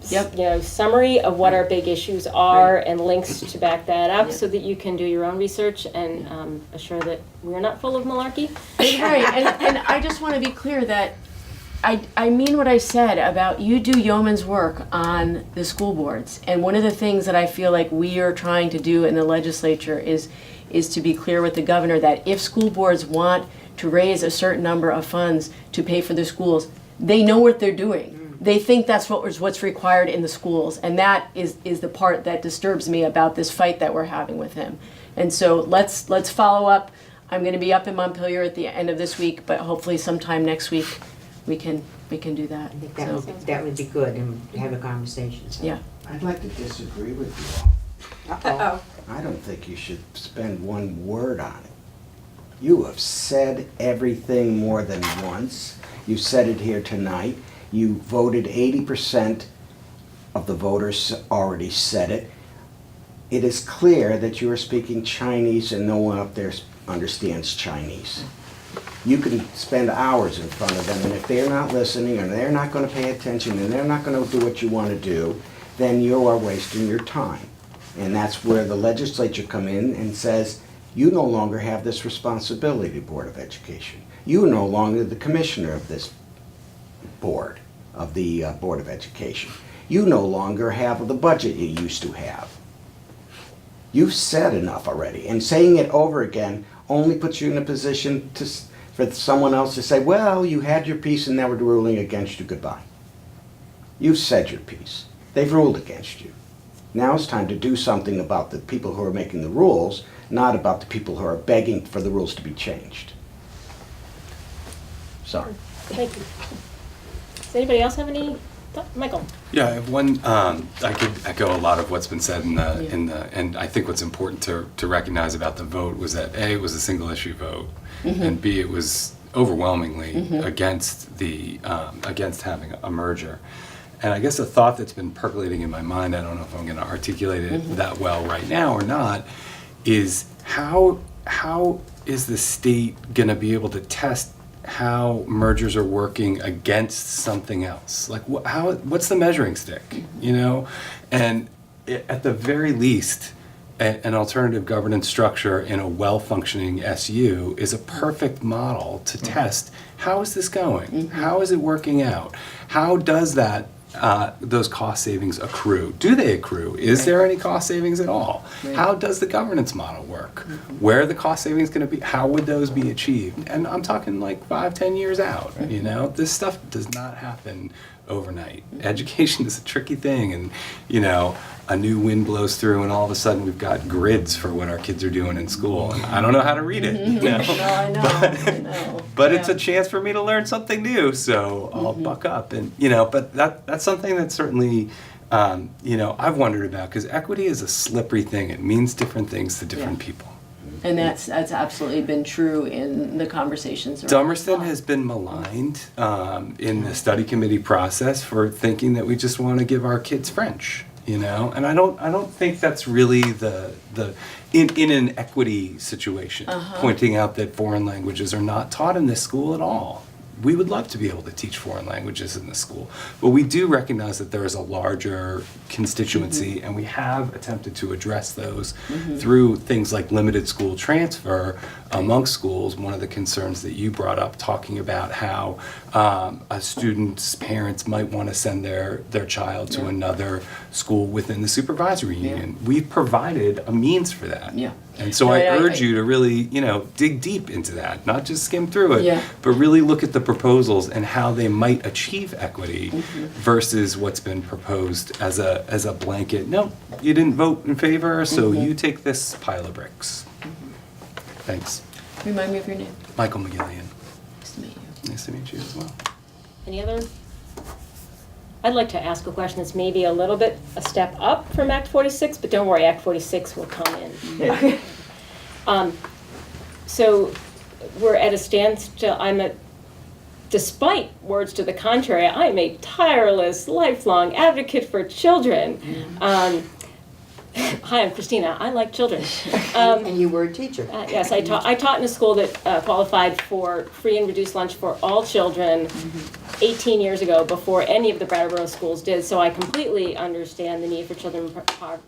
Yep. summary of what our big issues are and links to back that up, Yep. so that you can do your own research and assure that we're not full of malarkey. Right, and I just want to be clear that I mean what I said about you do yeoman's work on the school boards. And one of the things that I feel like we are trying to do in the legislature is to be clear with the governor that if school boards want to raise a certain number of funds to pay for their schools, they know what they're doing. They think that's what's required in the schools. And that is the part that disturbs me about this fight that we're having with him. And so let's follow up. I'm going to be up in Montpelier at the end of this week, but hopefully sometime next week we can do that. I think So, that would be good, and have a conversation. So. yeah. I'd like to disagree with you all. Uh-oh. I don't think you should spend one word on it. You have said everything more than once. You said it here tonight. You voted 80% of the voters already said it. It is clear that you are speaking Chinese and no one up there understands Chinese. You can spend hours in front of them, and if they're not listening and they're not going to pay attention and they're not going to do what you want to do, then you are wasting your time. And that's where the legislature come in and says, you no longer have this responsibility, Board of Education. You are no longer the commissioner of this board, of the Board of Education. You no longer have the budget you used to have. You've said enough already, and saying it over again only puts you in a position for someone else to say, well, you had your piece and now we're ruling against you, goodbye. You've said your piece. They've ruled against you. Now it's time to do something about the people who are making the rules, not about the people who are begging for the rules to be changed. Sorry. Thank you. Does anybody else have any thought? Michael? Yeah, I have one. I could echo a lot of what's been said and I think what's important to recognize about the vote was that A, it was a single issue vote, and B, it was overwhelmingly against having a merger. And I guess a thought that's been percolating in my mind, I don't know if I'm going to articulate it that well right now or not, is how is the state going to be able to test how mergers are working against something else? Like, what's the measuring stick, you know? And at the very least, an alternative governance structure in a well-functioning SU is a perfect model to test, how is this going? How is it working out? How does that those cost savings accrue? Do they accrue? Is there any cost savings at all? How does the governance model work? Where are the cost savings going to be? How would those be achieved? And I'm talking like 5-10 years out, you know? This stuff does not happen overnight. Education is a tricky thing, and, you know, a new wind blows through and all of a sudden we've got grids for what our kids are doing in school, and I don't know how to read it, you know? No, I know. But it's a chance for me to learn something new, so I'll buck up. And, you know, but that's something that certainly, you know, I've wondered about, because equity is a slippery thing. It means different things to different people. And that's absolutely been true in the conversations around Dummerston has been maligned in the study committee process for thinking that we just want to give our kids French, you know? And I don't think that's really in an equity situation, pointing out that foreign languages are not taught in this school at all. We would love to be able to teach foreign languages in the school, but we do recognize that there is a larger constituency, and we have attempted to address those through things like limited school transfer amongst schools. One of the concerns that you brought up, talking about how a student's parents might want to send their child to another school within the supervisory union. We've provided a means for that. Yeah. And so I urge you to really, you know, dig deep into that, not just skim through it, but really look at the proposals and how they might achieve equity versus what's been proposed as a blanket. No, you didn't vote in favor, so you take this pile of bricks. Thanks. Remind me of your name. Michael McGillian. Nice to meet you. Nice to meet you as well. Any other? I'd like to ask a question that's maybe a little bit a step up from Act 46, but don't worry, Act 46 will come in. So we're at a standstill. Despite words to the contrary, I'm a tireless, lifelong advocate for children. Hi, I'm Christina. I like children. And you were a teacher. Yes, I taught in a school that qualified for free and reduced lunch for all children 18 years ago, before any of the Brattleboro schools did. So I completely understand the need for the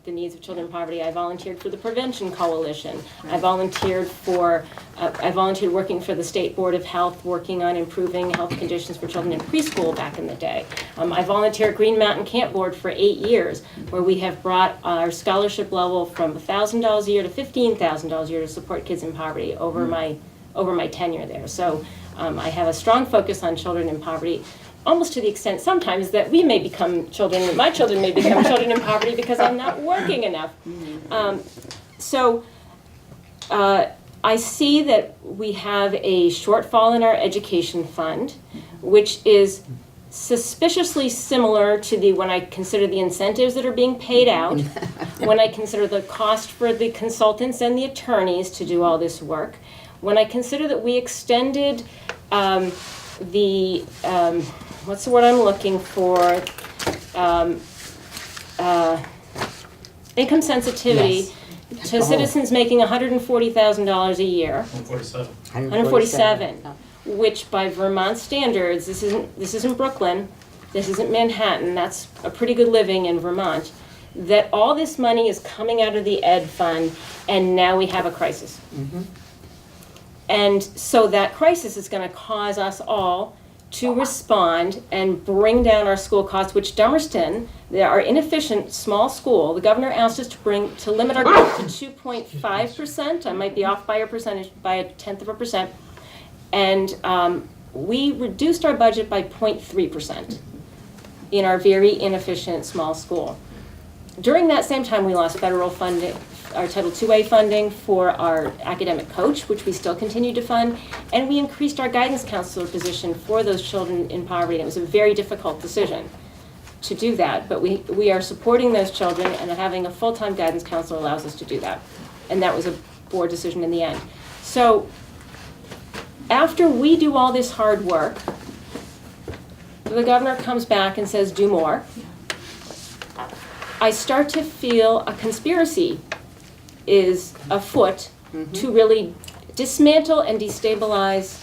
needs of children in poverty. I volunteered for the Prevention Coalition. I volunteered working for the State Board of Health, working on improving health conditions for children in preschool back in the day. I volunteered at Green Mountain Camp Board for 8 years, where we have brought our scholarship level from $1,000 a year to $15,000 a year to support kids in poverty over my tenure there. So I have a strong focus on children in poverty, almost to the extent sometimes that my children may become children in poverty because I'm not working enough. So I see that we have a shortfall in our education fund, which is suspiciously similar to when I consider the incentives that are being paid out, when I consider the cost for the consultants and the attorneys to do all this work, when I consider that we extended what's the word I'm looking for, income sensitivity to citizens making $140,000 a year. 147. Which by Vermont standards, this isn't Brooklyn, this isn't Manhattan, that's a pretty good living in Vermont, that all this money is coming out of the ed fund, and now we have a crisis. And so that crisis is going to cause us all to respond and bring down our school costs, which Dummerston, our inefficient small school, the governor asked us to limit our growth to 2.5%. I might be off by a percentage, by a 1/10%. And we reduced our budget by 0.3% in our very inefficient small school. During that same time, we lost federal funding, our Title IIA funding for our academic coach, which we still continue to fund, and we increased our guidance counselor position for those children in poverty. And it was a very difficult decision to do that, but we are supporting those children, and having a full-time guidance counselor allows us to do that. And that was a board decision in the end. So after we do all this hard work, the governor comes back and says, do more. I start to feel a conspiracy is afoot to really dismantle and destabilize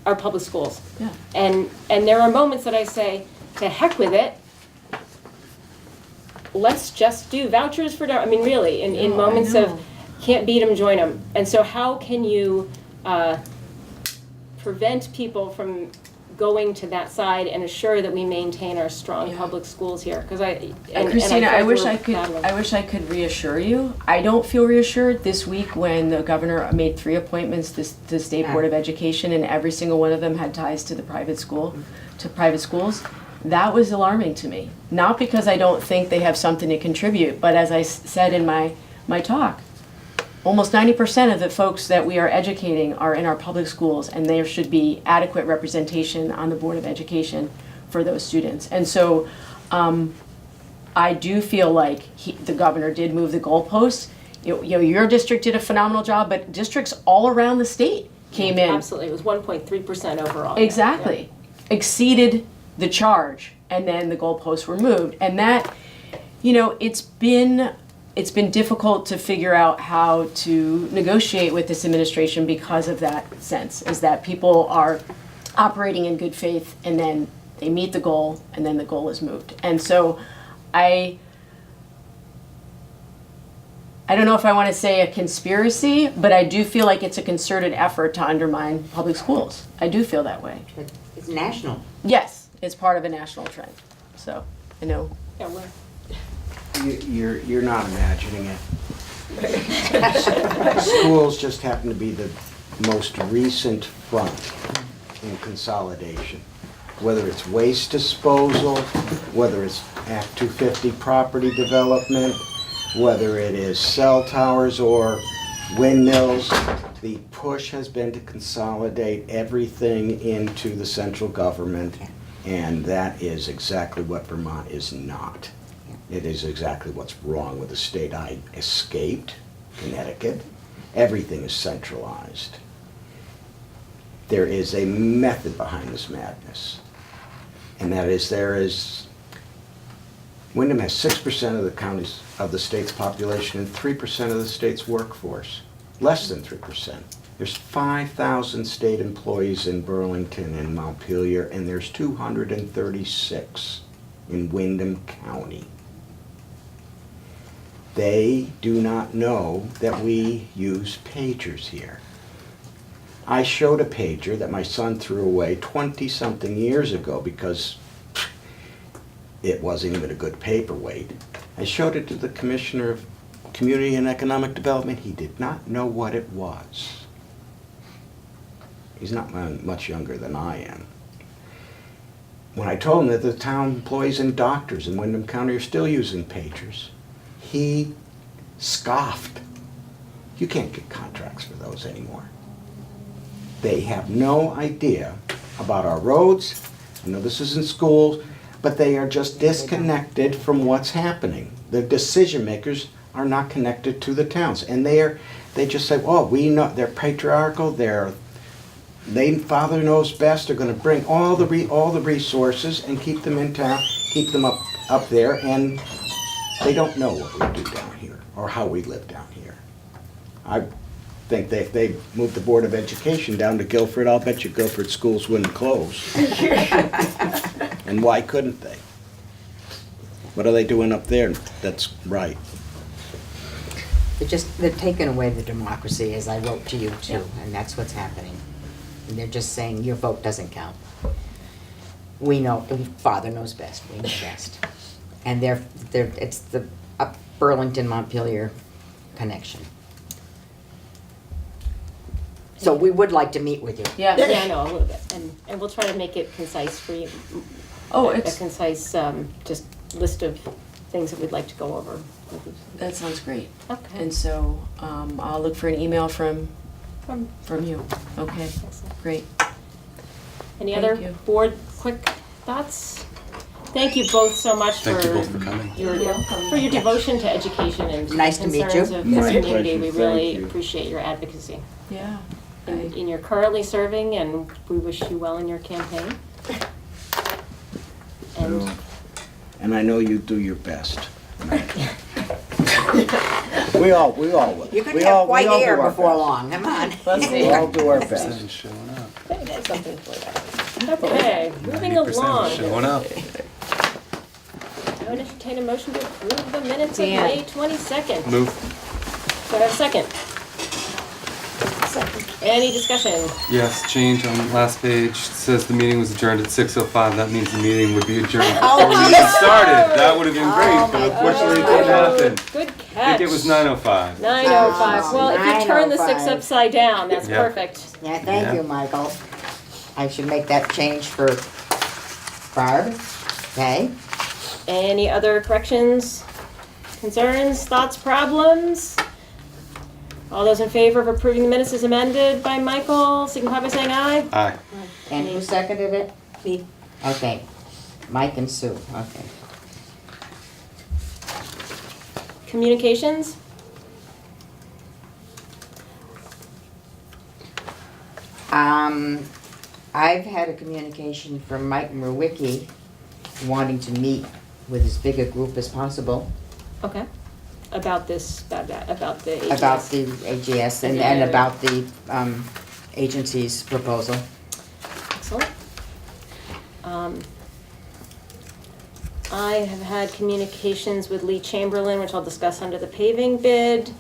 our public schools. Yeah. And there are moments that I say, to heck with it. Let's just do vouchers for, I mean, really, in moments of can't beat them, join them. And so how can you prevent people from going to that side and assure that we maintain our strong public schools here? Because Christina, I wish I could. could reassure you. I don't feel reassured this week when the governor made 3 appointments to the State Board of Education, and every single one of them had ties to the private school, to private schools. That was alarming to me. Not because I don't think they have something to contribute, but as I said in my talk, almost 90% of the folks that we are educating are in our public schools, and there should be adequate representation on the Board of Education for those students. And so I do feel like the governor did move the goalposts. You know, your district did a phenomenal job, but districts all around the state came in. Absolutely, it was 1.3% overall. Exactly. Yeah. Exceeded the charge, and then the goalposts were moved. And that, you know, it's been difficult to figure out how to negotiate with this administration because of that sense, is that people are operating in good faith, and then they meet the goal, and then the goal is moved. And so I don't know if I want to say a conspiracy, but I do feel like it's a concerted effort to undermine public schools. I do feel that way. It's national. Yes, it's part of a national trend. So, I know. Yeah, we're- You're not imagining it. Schools just happen to be the most recent front in consolidation. Whether it's waste disposal, whether it's Act 250 property development, whether it is cell towers or windmills, the push has been to consolidate everything into the central government, and that is exactly what Vermont is not. It is exactly what's wrong with the state I escaped, Connecticut. Everything is centralized. There is a method behind this madness, and that is Wyndham has 6% of the counties of the state's population and 3% of the state's workforce. Less than 3%. There's 5,000 state employees in Burlington and Montpelier, and there's 236 in Wyndham County. They do not know that we use pagers here. I showed a pager that my son threw away 20-something years ago because it wasn't even a good paperweight. I showed it to the Commissioner of Community and Economic Development. He did not know what it was. He's not much younger than I am. When I told him that the town employees and doctors in Wyndham County are still using pagers, he scoffed. You can't get contracts for those anymore. They have no idea about our roads. I know this is in schools, but they are just disconnected from what's happening. The decision makers are not connected to the towns, and they just say, "Oh, we know." They're patriarchal. Father knows best. They're going to bring all the resources and keep them in town, keep them up there, and they don't know what we do down here or how we live down here. I think if they moved the Board of Education down to Guilford, I'll bet you Guilford schools wouldn't close. And why couldn't they? What are they doing up there that's right? They're taking away the democracy, as I wrote to you too, and that's what's happening. And they're just saying your vote doesn't count. We know, Father knows best, we know best. And it's the up Burlington Montpelier connection. So we would like to meet with you. Yeah. Yeah, I know, a little bit, and we'll try to make it concise for you. Oh, A it's, concise, just list of things that we'd like to go over. that sounds great. Okay. And so, I'll look for an email from you. Okay, Excellent. great. Any Thank other you. board quick thoughts? Thank you both so much Thank you both for coming. your devotion to education and to Nice the to meet concerns you. of My this community. We pleasure. really Thank you. appreciate your advocacy. Yeah. And you're currently serving, and we wish you well in your campaign. And And I know you do your best. We all will. You're gonna We have all- we white all do hair our before best. long, come on. Let's see. We all do our best. Percent showing up. That's something for that. okay, moving 90% along. showing up. I would entertain a motion to approve the minutes of Dan. May 22nd. Move. Do I have a second? Any discussion? Yes, change on the last page. It says the meeting was adjourned at 6:05. That means the meeting would be adjourned before we even started. That would have been great, but unfortunately it didn't happen. Good I catch. think it was 9:05. 9:05. Well, if you turn the 6 9:05. upside down, that's Yeah. perfect. Yeah, thank Yeah. you, Michael. I should make that change for Barb, okay? Any other corrections, concerns, thoughts, problems? All those in favor of approving the minutes as amended by Michael, signify by saying aye. Aye. And who seconded it? Me. Okay, Mike and Sue, okay. Communications? I've had a communication from Mike Merwicki wanting to meet with as big a group as possible Okay. About this, about the AGS. about the AGS and about the agency's proposal. Excellent. I have had communications with Lee Chamberlain, which I'll discuss under the paving bid,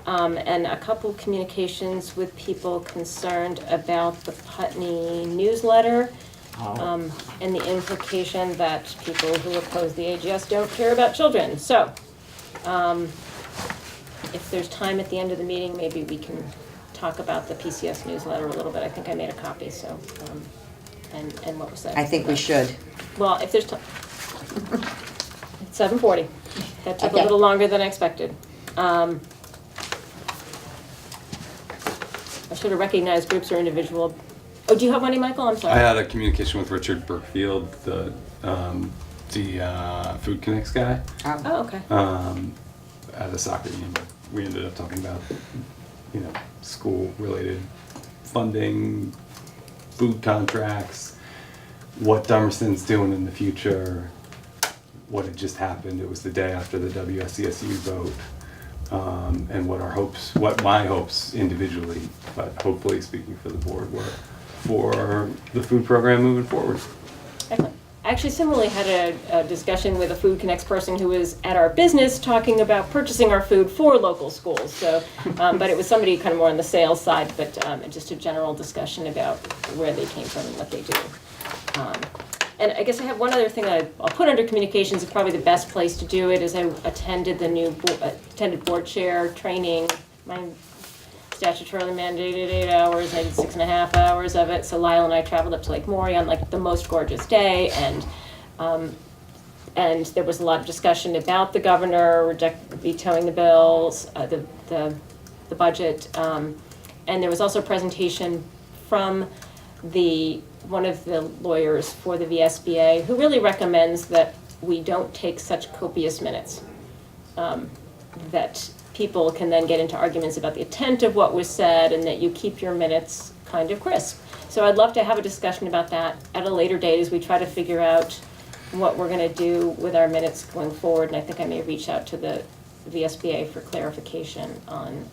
and a couple communications with people concerned about the Putney newsletter, and the implication that people who oppose the AGS don't care about children. So, if there's time at the end of the meeting, maybe we can talk about the PCS newsletter a little bit. I think I made a copy, so, and what was that? I think we should. Well, if there's time. 7:40. That took a Okay. little longer than I expected. I should have recognized groups or individual. Oh, do you have money, Michael? I'm I sorry. had a communication with Richard Brookfield, the Food Connects guy, Oh, okay. at the soccer game. We ended up talking about, school-related funding, food contracts, what Dummerston's doing in the future, what had just happened. It was the day after the WSESU vote, and what my hopes individually, but hopefully speaking for the board, were for the food program moving forward. Excellent. I actually similarly had a discussion with a Food Connects person who was at our business talking about purchasing our food for local schools. So, but it was somebody kind of more on the sales side, but just a general discussion about where they came from and what they do. And I guess I have one other thing that I'll put under communications. It's probably the best place to do it. Is I attended the new attended board chair training. Mine statutorily mandated 8 hours. I did 6.5 hours of it. So Lyle and I traveled up to Lake Maury on like the most gorgeous day, and there was a lot of discussion about the governor vetoing the bills, the budget, and there was also a presentation from one of the lawyers for the VSBA, who really recommends that we don't take such copious minutes, that people can then get into arguments about the intent of what was said, and that you keep your minutes kind of crisp. So I'd love to have a discussion about that at a later date as we try to figure out what we're gonna do with our minutes going forward, and I think I may reach out to the VSBA for clarification on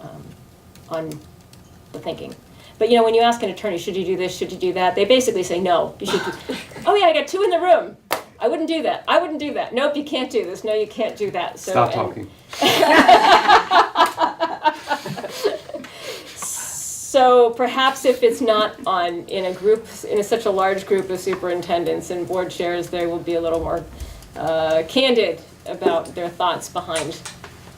the thinking. But when you ask an attorney, should you do this, should you do that, they basically say, no, you should do, oh yeah, I got 2 in the room. I wouldn't do that. I wouldn't do that. Nope, you can't do this. No, you can't do that. So, Stop talking. So perhaps if it's not in a group, in such a large group of superintendents and board chairs, they will be a little more candid about their thoughts behind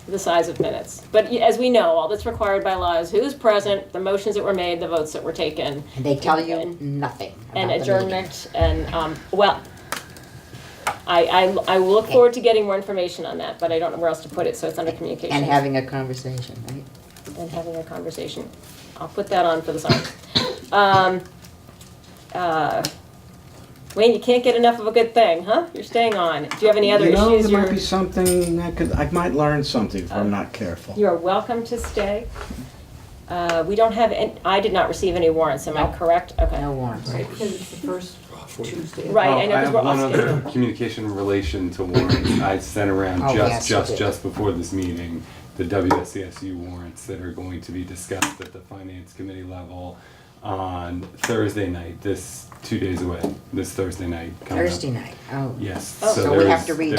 the size of minutes. But as we know, all that's required by law is who's present, the motions that were made, the votes that were taken. And they tell you nothing about And the meeting. adjournment, and, well, I will look forward to getting more information on that, but I don't know where else to put it, so it's under communications. And having a conversation, right? And having a conversation. I'll put that on for the summer. Wayne, you can't get enough of a good thing, huh? You're staying on. Do you have any other You know, issues? there might be something I might learn something if I'm not careful. You are welcome to stay. We don't have, I did not receive any warrants, am I No. correct? Okay. No warrants. Because it's the first Tuesday. Right, I know, I because have we're one off other schedule. communication in relation to warrants. I sent around Oh, yes, you did. just before this meeting, the WSESU warrants that are going to be discussed at the finance committee level on Thursday night, this 2 days away, this Thursday night coming up. Thursday night, oh. Yes. Oh. So we have to read.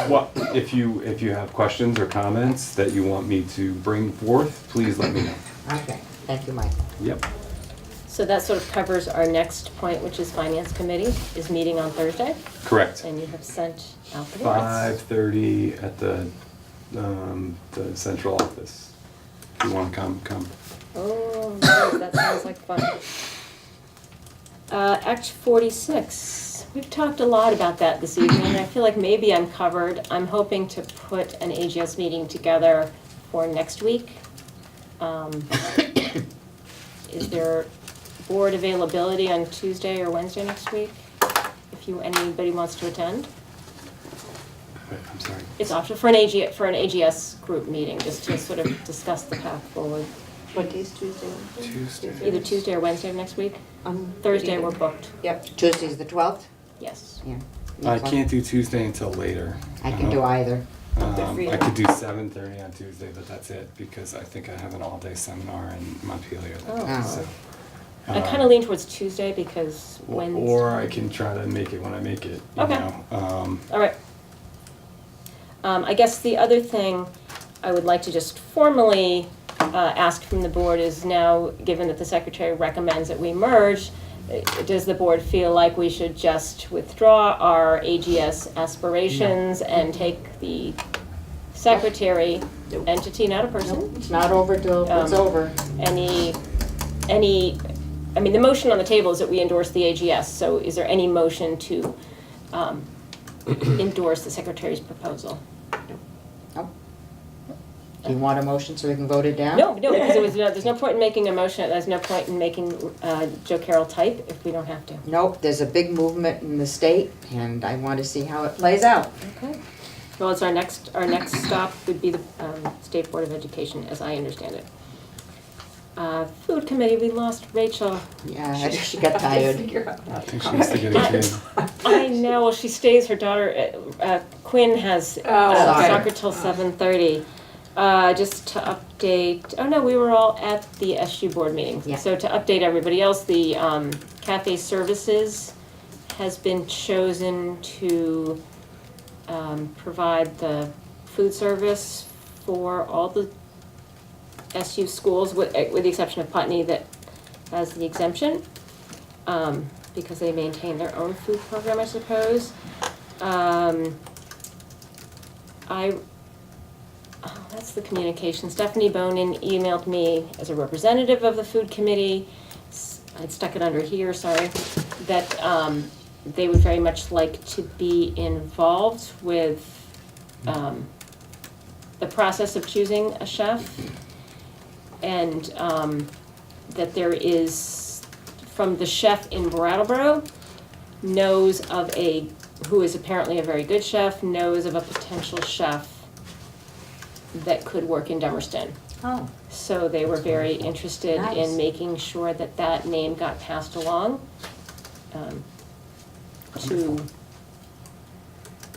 Well, if you have questions or comments that you want me to bring forth, please let me know. Okay, thank you, Michael. Yep. So that sort of covers our next point, which is Finance Committee is meeting on Thursday, Correct. and you have sent out the warrants. 5:30 at the central office. If you want to come. Oh, nice, that sounds like fun. Act 46. We've talked a lot about that this evening, and I feel like maybe I'm covered. I'm hoping to put an AGS meeting together for next week. Is there board availability on Tuesday or Wednesday next week? If anybody wants to attend? Wait, I'm sorry. It's optional for an AGS group meeting, just to sort of discuss the path forward. What day's Tuesday? Tuesday. Either Tuesday or Wednesday of next week. Um, Thursday, we're booked. Yep. Tuesday's the 12th? Yes. Yeah. I can't do Tuesday until later. I can do either. I could do 7:30 on Tuesday, but that's it because I think I have an all-day seminar in Montpelier. that day, Oh. so, I kind of lean towards Tuesday because Wednesday. Or I can try to make it when I make it. You Okay. know. All right. I guess the other thing I would like to just formally ask from the board is now, given that the secretary recommends that we merge, does the board feel like we should just withdraw our AGS aspirations and take the secretary entity, not a person? It's not over till it's over. I mean, the motion on the table is that we endorse the AGS, so is there any motion to endorse the secretary's proposal? Do you want a motion so we can vote it down? No, because there's no point in making a motion, there's no point in making Joe Carroll type if we don't have to. Nope, there's a big movement in the state, and I want to see how it plays out. Okay. Well, it's our next stop would be the State Board of Education, as I understand it. Food Committee, we lost Rachel. Yeah, she got tired. I think she needs to get a kid. I know, well, she stays, her daughter, Quinn has okay. soccer till 7:30. Just to update, oh no, we were all at the SU board meeting. Yeah. So to update everybody else, the Cafe Services has been chosen to provide the food service for all the SU schools, with the exception of Putney that has the exemption, because they maintain their own food program, I suppose. That's the communication. Stephanie Bonin emailed me as a representative of the food committee. I'd stuck it under here, sorry, that they would very much like to be involved with the process of choosing a chef. And that there is, from the chef in Brattleboro, who is apparently a very good chef, knows of a potential chef that could work in Dummerston. Oh, So they were very interested Nice. in making sure that that name got passed along to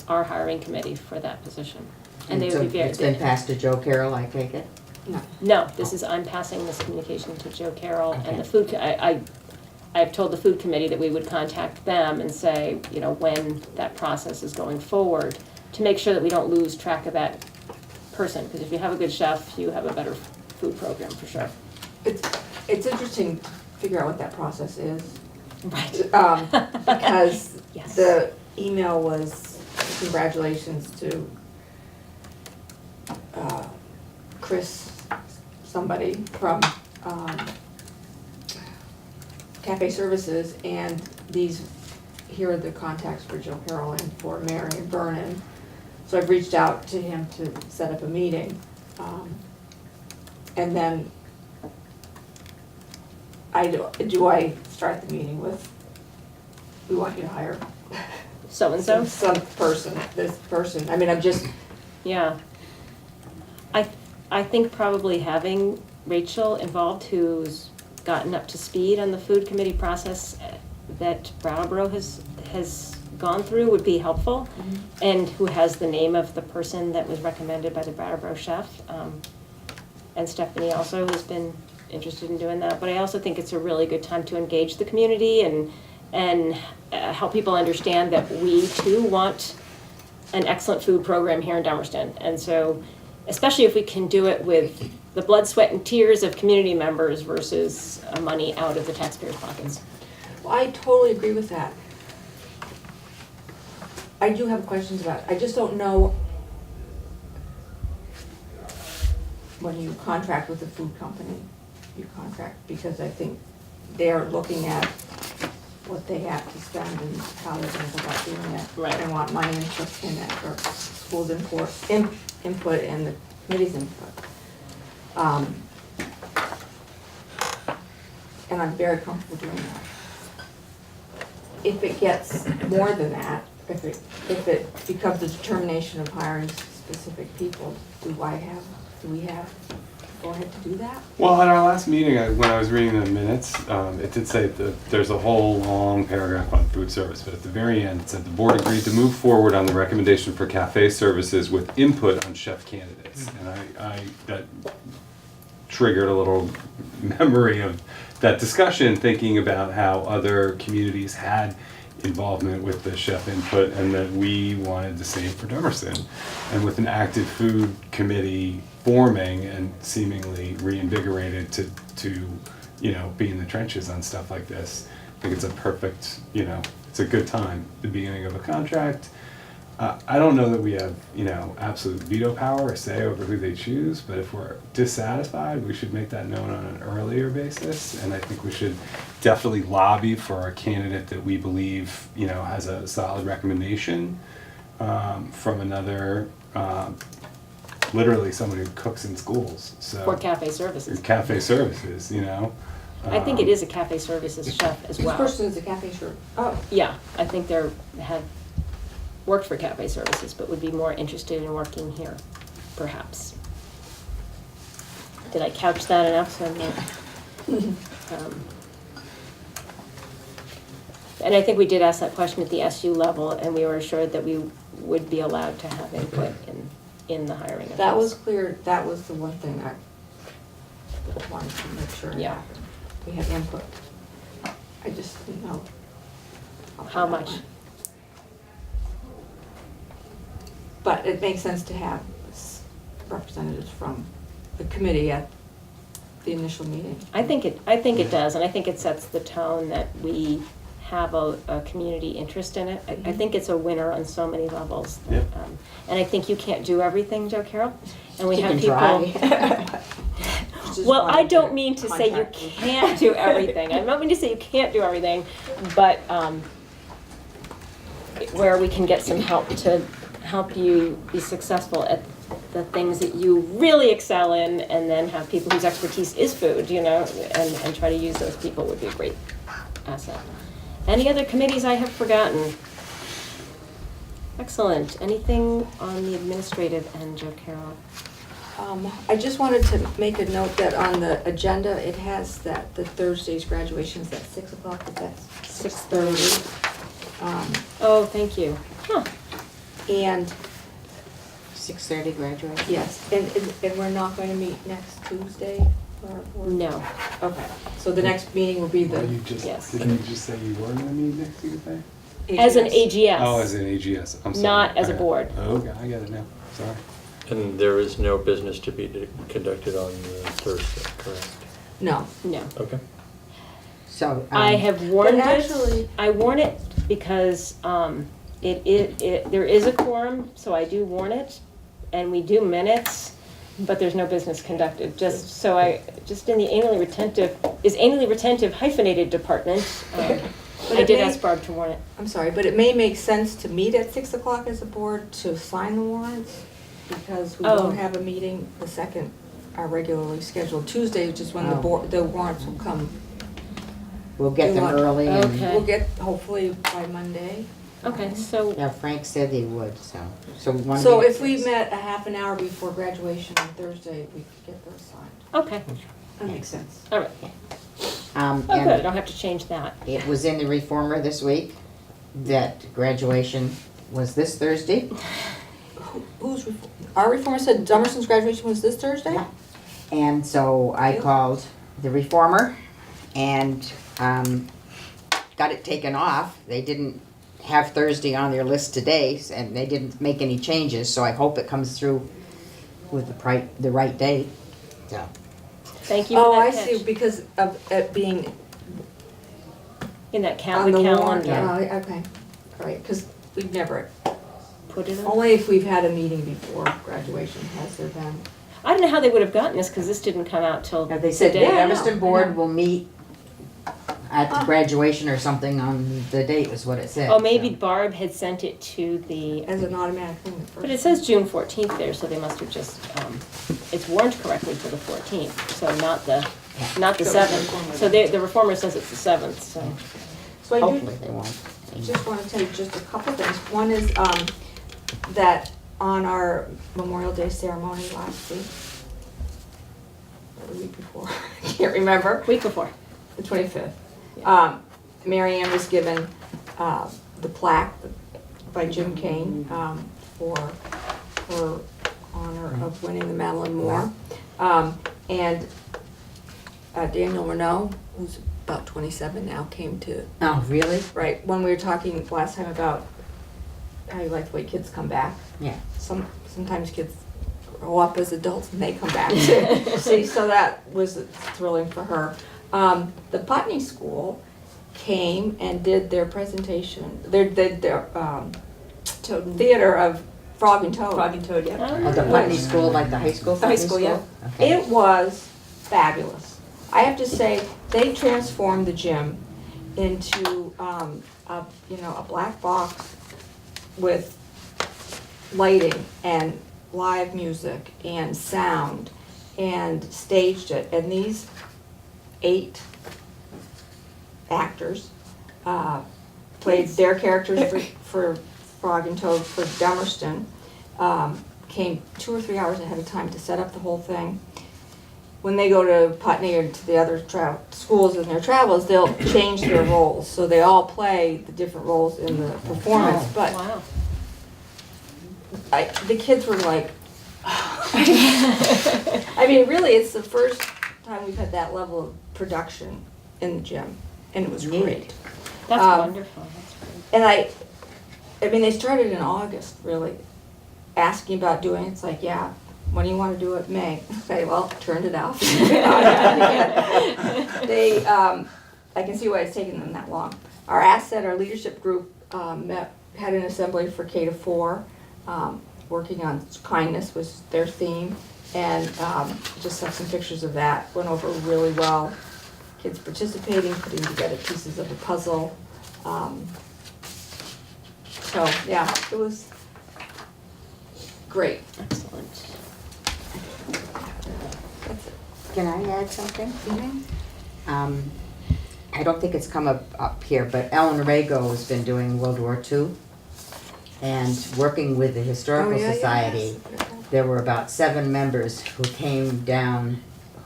our hiring committee for that position. And they so would be very. it's been passed to Joe Carroll, I take it? No, I'm passing this communication to Joe Carroll and the Okay. I've told the food committee that we would contact them and say, when that process is going forward, to make sure that we don't lose track of that person, because if you have a good chef, you have a better food program for sure. It's interesting to figure out what that process is. Right. Because Yes. the email was congratulations to Chris, somebody from Cafe Services, and here are the contacts for Joe Carroll and for Mary and Vernon. So I've reached out to him to set up a meeting. And then do I start the meeting with, we want you to hire So-and-so? some person, this person, I mean, I'm just, Yeah. I think probably having Rachel involved, who's gotten up to speed on the food committee process that Brattleboro has gone through, would be helpful, and who has the name of the person that was recommended by the Brattleboro chef. And Stephanie also has been interested in doing that, but I also think it's a really good time to engage the community and help people understand that we too want an excellent food program here in Dummerston. And so, especially if we can do it with the blood, sweat, and tears of community members versus money out of the taxpayers' pockets. well, I totally agree with that. I do have questions about it, I just don't know when you contract with a food company, you contract, because I think they're looking at what they have to spend and how they're gonna go about doing it. Right. They want my input in that, or school's input and the committee's input. And I'm very comfortable doing that. If it gets more than that, if it becomes a determination of hiring specific people, do we have go ahead to do that? Well, at our last meeting, when I was reading the minutes, it did say that there's a whole long paragraph on food service, but at the very end, it said the board agreed to move forward on the recommendation for cafe services with input on chef candidates. And that triggered a little memory of that discussion, thinking about how other communities had involvement with the chef input, and that we wanted the same for Dummerston. And with an active food committee forming and seemingly reinvigorated to be in the trenches on stuff like this, I think it's a perfect, it's a good time, the beginning of a contract. I don't know that we have, absolute veto power or say over who they choose, but if we're dissatisfied, we should make that known on an earlier basis. And I think we should definitely lobby for a candidate that we believe, has a solid recommendation from another, literally someone who cooks in schools. So For cafe services. cafe services, I think it is a cafe services chef as This well. person is a cafe chef. Oh, Yeah, I think they're, have worked for cafe services, but would be more interested in working here, perhaps. Did I couch that enough so I'm not? And I think we did ask that question at the SU level, and we were assured that we would be allowed to have input in the hiring of that those. was clear, that was the one thing I wanted to make sure Yeah. happened. We had input. I just didn't know. How much? But it makes sense to have representatives from the committee at the initial meeting. I think it does, and I think it sets the tone that we have a community interest in it. I think it's a winner on so many levels. Yeah. And I think you can't do everything, Joe Carroll. And we You have can people. try. Just Well, I wanted don't to mean to say you contact with- can't do everything. I don't mean to say you can't do everything, but where we can get some help to help you be successful at the things that you really excel in, and then have people whose expertise is food, and try to use those people would be a great asset. Any other committees I have forgotten? Excellent. Anything on the administrative end, Joe Carroll? I just wanted to make a note that on the agenda, it has that the Thursday's graduation is at 6 o'clock, but that's 6:30. Oh, thank you. Huh. And, 6:30 graduation. yes, and we're not going to meet next Tuesday? or- No. Okay, so the next meeting will be Well, the Yes. didn't you just say you were gonna meet next Tuesday? As an AGS. AGS. Oh, as an AGS, I'm sorry. Not as a Okay. board. Okay, I get it now, sorry. And there is no business to be conducted on Thursday, correct? No. No. Okay. So. I have warned But it. actually- I warn it because there is a quorum, so I do warn it, and we do minutes, but there's no business conducted. Just in the anally retentive hyphenated department, But I it did may- ask Barb to warn it. I'm sorry, but it may make sense to meet at 6 o'clock as a board to sign the warrants, because we Oh. don't have a meeting the second, our regularly scheduled Tuesday, which is when the Oh. board, the warrants will come. We'll get them Do what? early and, Okay. We'll get hopefully by Monday. Okay, so, yeah, Frank said he would, so we want to. So if we met a half an hour before graduation on Thursday, we could get those signed. okay, That makes sense. all right. Oh, good, I And don't have to change that. it was in the Reformer this week that graduation was this Thursday. Who's, our reformer said Dummerston's graduation was this Thursday? Yeah. And so I called the Reformer and got it taken off. They didn't have Thursday on their list today, and they didn't make any changes, so I hope it comes through with the right date. So, Thank you for Oh, that I catch. see, because of it being In that on the warrant. calendar, Oh, okay, all right, because we've never, put it on. only if we've had a meeting before graduation has there been. I don't know how they would have gotten this, because this didn't come out till now they said the today. Yeah, I know, Dummerston I board know. will meet at the graduation or something on the date, is what it said. Oh, maybe so. Barb had sent it to the, As an automatic thing. the but it first- says June 14th there, so they must have just, it's warned correctly for the 14th, so not the So the 7th. Reformer So then. the Reformer says it's the 7th, so. So I do Hopefully they won't. just want to tell you just a couple things. One is that on our Memorial Day ceremony last week, or the week before, I can't remember, Week before. the 25th, Mary Ann was given the plaque by Jim Kane for her honor of winning the Madeline Moore. And Daniel Renault, who's about 27 now, came to, Oh, really? right, when we were talking last time about how you like the way kids come back. Yeah. Sometimes kids grow up as adults and they come back too. See, so that was thrilling for her. The Putney School came and did their presentation, their theater of Frog and Toad. Frog and Toad, yeah. Oh, the Putney School, like the high school? The high Putney school, yeah. Okay. It was fabulous. I have to say, they transformed the gym into, a black box with lighting and live music and sound and staged it. And these 8 actors played their characters for Frog and Toad for Dummerston. Came 2 or 3 hours ahead of time to set up the whole thing. When they go to Putney or to the other schools in their travels, they'll change their roles. So they all play the different roles in the performance. But Wow. the kids were like, I mean, really, it's the first time we've had that level of production in the gym, and it was Neat. great. That's wonderful, that's great. And I mean, they started in August, really, asking about doing it. It's like, yeah, when do you want to do it? May. Okay, well, turned it off. They, I can see why it's taken them that long. Our asset, our leadership group, had an assembly for K to 4. Working on kindness was their theme, and just have some pictures of that. Went over really well. Kids participating, putting together pieces of a puzzle. So yeah, it was great. Excellent. That's it. Can I add something? Mhm. I don't think it's come up here, but Ellen Rago has been doing World War II and working with the Historical Oh, yeah, Society. yes. There were about 7 members who came down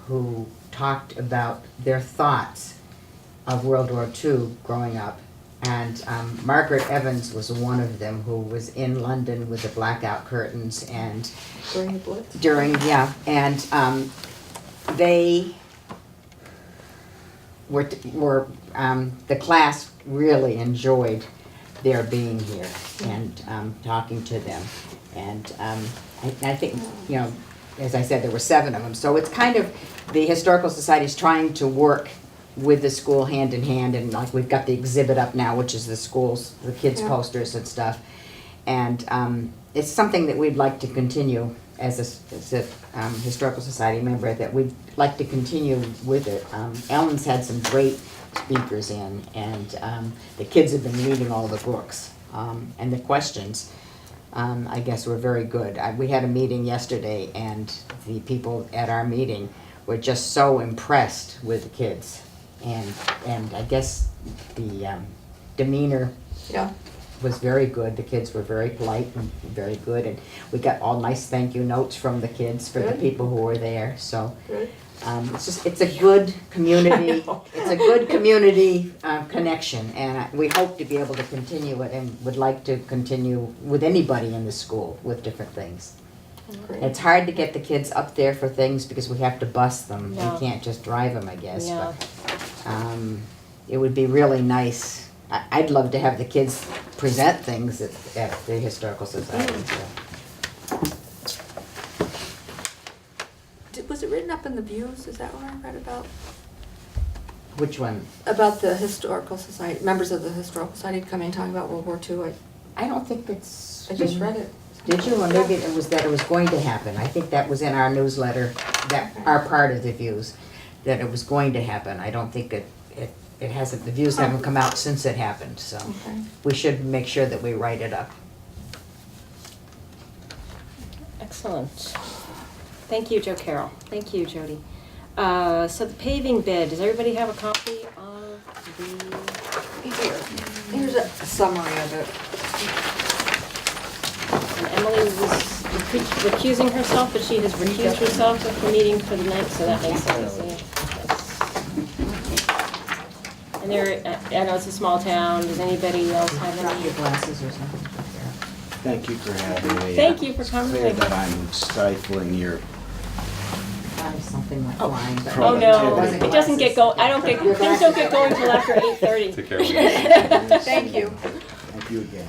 who talked about their thoughts of World War II growing up. And Margaret Evans was one of them, who was in London with the blackout curtains and During the Blitz. and they were the class really enjoyed their being here and talking to them, and I think as I said, there were 7 of them. So it's kind of, the Historical Society is trying to work with the school hand in hand, and like we've got the exhibit up now, which is the schools, the kids' Yeah. posters and stuff. And it's something that we'd like to continue as a Historical Society member, that we'd like to continue with it. Ellen's had some great speakers in, and the kids have been reading all the books. And the questions, I guess, were very good. We had a meeting yesterday, and the people at our meeting were just so impressed with the kids. And I guess the demeanor Yeah. was very good. The kids were very polite and very good, and we got all nice thank you notes from the kids for the Good. people who were there. So Good. it's a good community. It's a good community connection, and we hope to be able to continue it, and would like to continue with anybody in the school with different things. Great. It's hard to get the kids up there for things because we have to bus them. Yeah. We can't just drive them, I guess. Yeah. But it would be really nice. I'd love to have the kids present things at the Historical Society. so. Was it written up in the Views? Is that what I read about? Which one? About the Historical Society, members of the Historical Society coming and talking about World War II. I don't think it's. I just read it. Did you? Or maybe it was that it was going to happen. I think that was in our newsletter, that our part of the views, that it was going to happen. I don't think it hasn't, the views haven't come out since it happened, so Okay. we should make sure that we write it up. Excellent. Thank you, Joe Carroll. Thank you, Jody. So the paving bid, does everybody have a copy of the, Here's a summary of it. and Emily was recusing herself, but she has recused herself of the meeting for the night, so that makes sense. Yeah. And there, I know it's a small town, does anybody else have Drop your any? glasses or something. Thank you for having me. Thank you for coming. It's clear that I'm stifling your Probably something like wine, but. Oh, no, Productivity. it doesn't get going, I don't get, Your things don't get glasses. going till after 8:30. Take care of it. Thank you. Thank you again.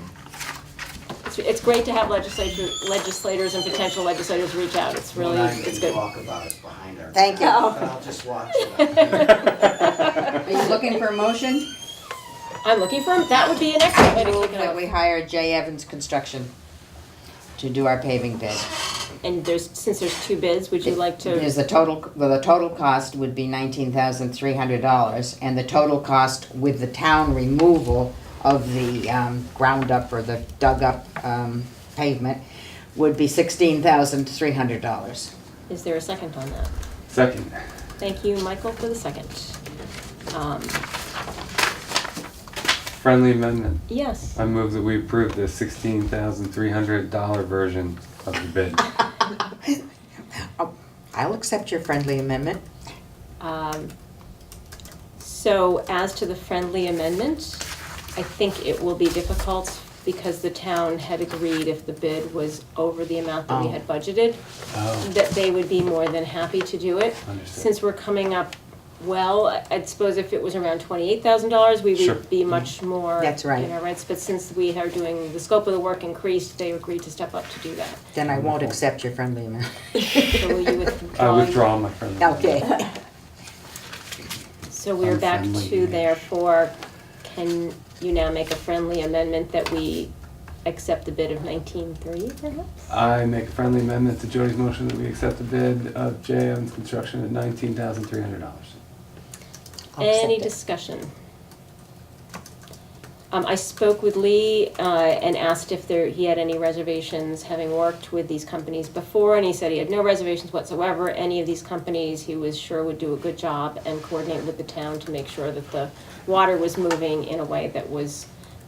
It's great to have legislators and potential legislators reach out, it's really, it's good. Talk about us behind our. Thank you. But I'll just watch it. Are you looking for a motion? I'm looking for, that would be an excellent way to Move kick it that off. we hire J. Evans Construction to do our paving bid. And since there's 2 bids, would you like to? There's the total cost would be $19,300, and the total cost with the town removal of the ground up or the dug up pavement would be $16,300. Is there a second on that? Second. Thank you, Michael, for the second. Friendly amendment. Yes. I move that we approve the $16,300 version of the bid. I'll accept your friendly amendment. So as to the friendly amendment, I think it will be difficult because the town had agreed if the bid was over the amount that we Oh. had budgeted, Oh. that they would be more than happy to do it. Understood. Since we're coming up, well, I'd suppose if it was around $28,000, we Sure. would be much more That's right. in our rights. But since we are doing, the scope of the work increased, they agreed to step up to do that. Then I won't accept your friendly amendment. So will you I withdraw? withdraw my friendly amendment. Okay. So we're back Unfriendly. to therefore, can you now make a friendly amendment that we accept the bid of 19.3 perhaps? I make a friendly amendment to Jody's motion that we accept the bid of J. Evans Construction at $19,300. I'll accept Any it. discussion? I spoke with Lee and asked if he had any reservations, having worked with these companies before, and he said he had no reservations whatsoever. Any of these companies, he was sure would do a good job and coordinate with the town to make sure that the water was moving in a way that was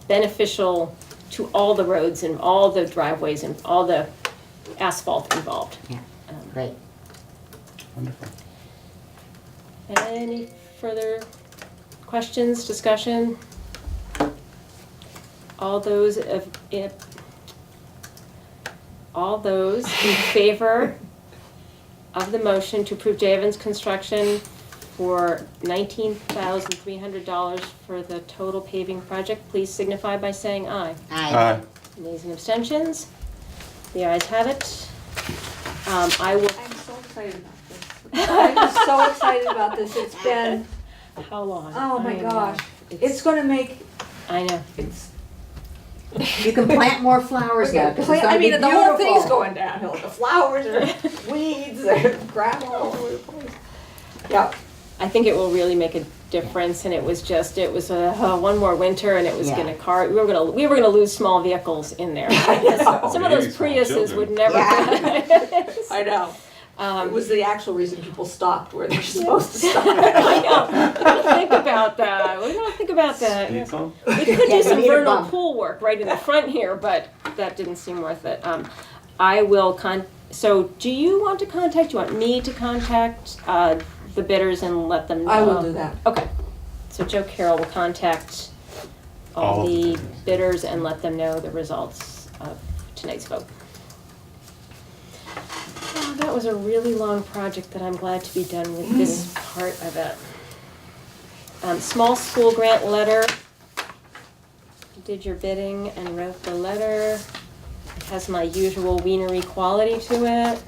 beneficial to all the roads and all the driveways and all the asphalt involved. Yeah, great. Wonderful. Any further questions, discussion? All those in favor of the motion to approve J. Evans Construction for $19,300 for the total paving project, please signify by saying aye. Aye. Nays and abstentions? The ayes have it. I will I'm excited about this. I'm just so excited about this. It's been, How long? oh my I know. gosh. It's gonna make, I know. it's. You can plant more flowers now, 'cause it's I gonna be mean, the whole thing's beautiful. going downhill. The flowers are weeds, and gravel all over the place. Yeah, I think it will really make a difference, and it was one more winter, and it was Yeah. we were gonna lose small vehicles in there. Some of those Maybe small Priuses children. would never. I know. It Um, was the actual reason people stopped where they're supposed to stop. I know. We don't think about that. We don't think about that. Speed bump? We could Yeah, do you some need a vernal bump. pool work right in the front here, but that didn't seem worth it. I will so do you want to contact, do you want me to contact the bidders and let them know? I will do that. Okay. So Joe Carroll will contact All all of the them. bidders and let them know the results of tonight's vote. Oh, that was a really long project that I'm glad to be done with this part of it. Small school grant letter. Did your bidding and wrote the letter. It has my usual wienery quality to it.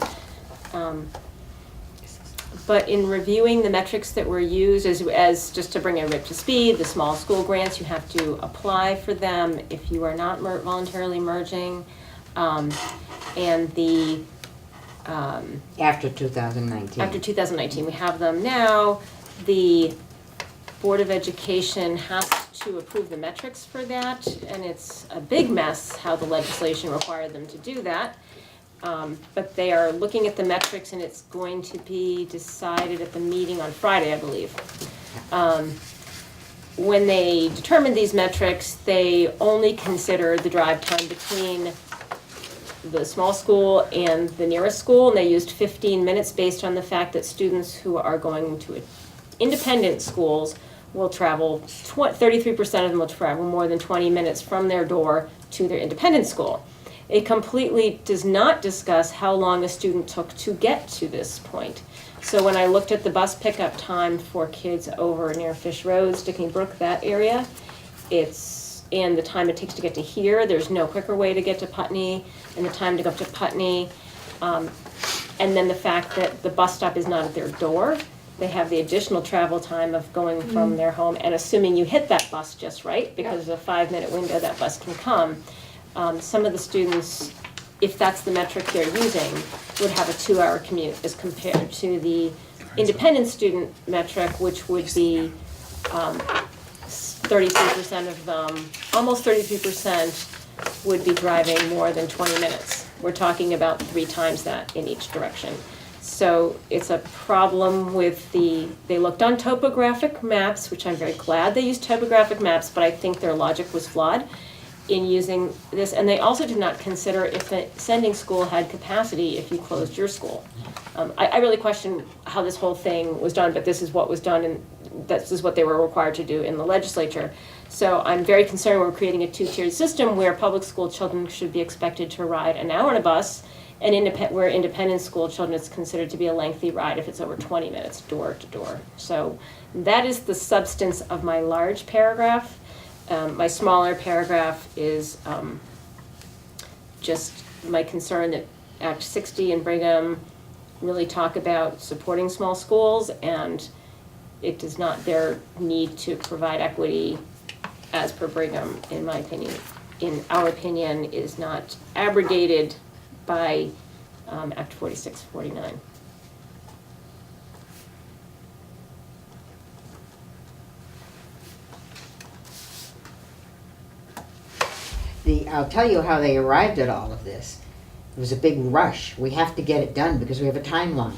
But in reviewing the metrics that were used, as just to bring everybody up to speed, the small school grants, you have to apply for them if you are not voluntarily merging. And the After 2019. after 2019, we have them now. The Board of Education has to approve the metrics for that, and it's a big mess how the legislation required them to do that. But they are looking at the metrics, and it's going to be decided at the meeting on Friday, I believe. When they determined these metrics, they only considered the drive time between the small school and the nearest school, and they used 15 minutes based on the fact that students who are going to independent schools will travel, 33% of them will travel more than 20 minutes from their door to their independent school. It completely does not discuss how long a student took to get to this point. So when I looked at the bus pickup time for kids over near Fish Road, Sticky Brook, that area, and the time it takes to get to here, there's no quicker way to get to Putney, and the time to go up to Putney, and then the fact that the bus stop is not at their door, they have the additional travel time of going from their home, and assuming you hit that bus just right, because there's a 5-minute window that bus can come, some of the students, if that's the metric they're using, would have a 2-hour commute as compared to the independent student metric, which would be 33% of them, almost 33% would be driving more than 20 minutes. We're talking about 3 times that in each direction. So it's a problem with they looked on topographic maps, which I'm very glad they used topographic maps, but I think their logic was flawed in using this. And they also did not consider if a sending school had capacity if you closed your school. I really question how this whole thing was done, but this is what was done, and this is what they were required to do in the legislature. So I'm very concerned we're creating a 2-tiered system where public school children should be expected to ride an hour on a bus, and where independent school children is considered to be a lengthy ride if it's over 20 minutes door to door. So that is the substance of my large paragraph. My smaller paragraph is just my concern that Act 60 and Brigham really talk about supporting small schools, and it does not, their need to provide equity as per Brigham, in my opinion, in our opinion, is not abrogated by Act 4649. I'll tell you how they arrived at all of this. It was a big rush. We have to get it done because we have a timeline.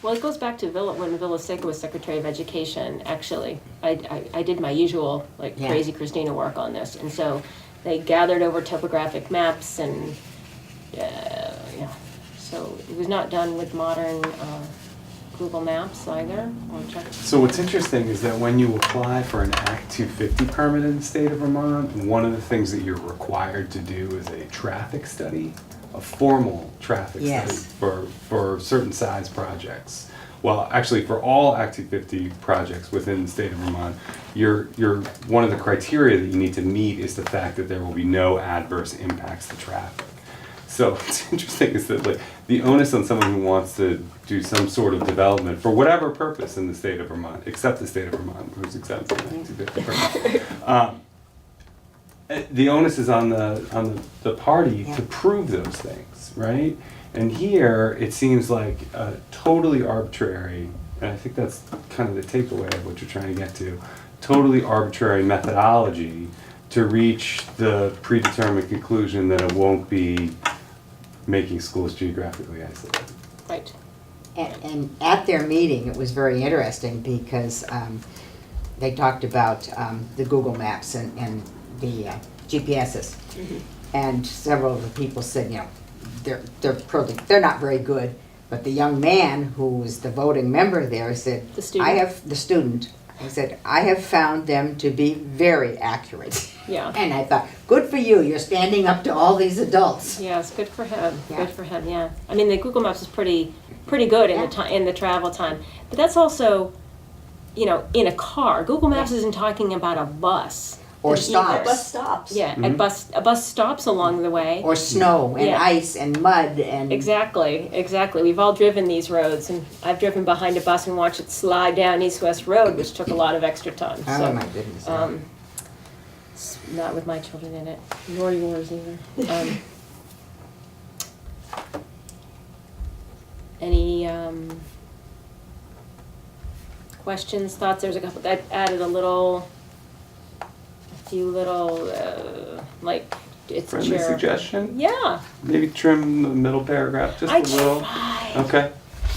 Well, it goes back to when Villa Seca was Secretary of Education, actually. I did my usual, Yeah. crazy Christina work on this, and so they gathered over topographic maps, and, yeah. So it was not done with modern Google Maps either, or check. So what's interesting is that when you apply for an Act 250 permit in the state of Vermont, one of the things that you're required to do is a traffic study, a formal traffic Yes. study for certain size projects. Well, actually, for all Act 250 projects within the state of Vermont, one of the criteria that you need to meet is the fact that there will be no adverse impacts to traffic. So what's interesting is that like the onus on someone who wants to do some sort of development for whatever purpose in the state of Vermont, except the state of Vermont, who's exempt from 1950. The onus is on the party to prove those things, right? And here it seems like a totally arbitrary, and I think that's kind of the takeaway of what you're trying to get to, totally arbitrary methodology to reach the predetermined conclusion that it won't be making schools geographically isolated. Right. And at their meeting, it was very interesting because they talked about the Google Maps and the GPSs. Mm-hmm. And several of the people said, you know, they're not very good. But the young man who was the voting member there said, The student. He said, I have found them to be very accurate. Yeah. And I thought, good for you, you're standing up to all these adults. Yes, good for him. Yeah. Good for him. Yeah. I mean, the Google Maps is pretty good in the time in the travel time, but that's also, you know, in a car. Google Maps isn't talking about a bus Or either. stops. Bus stops. Yeah, a bus stops along the way. Or snow and Yeah. ice and mud and. Exactly. We've all driven these roads, and I've driven behind a bus and watched it slide down East-West Road, which took a lot of extra time. Oh So, my goodness. it's not with my children in it, nor yours either. Any questions, thoughts? There's a couple. I added a few little, like it's Friendly chair. suggestion? Yeah. Maybe trim the middle paragraph just I a little. tried. Okay.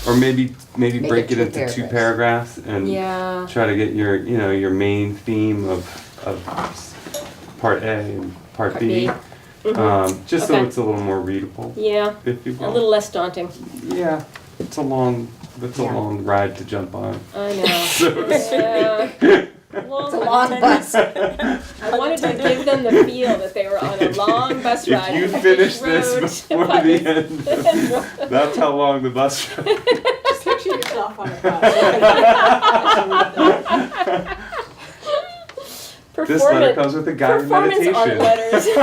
Or maybe Make break it it two into two paragraphs. paragraphs and Yeah. try to get your, you know, your main theme of part A and part Part B. B. Just so Okay. it's a little more readable, Yeah. if you A will. little less daunting. Yeah, it's a long ride to jump on. I know. So to Yeah. It's a long bus. I wanted to give them the feel that they were on a long bus ride. If you on finish this this road. before the end, that's how long the bus ride. Just picture yourself on a bus. This letter comes with a guided Performance art meditation.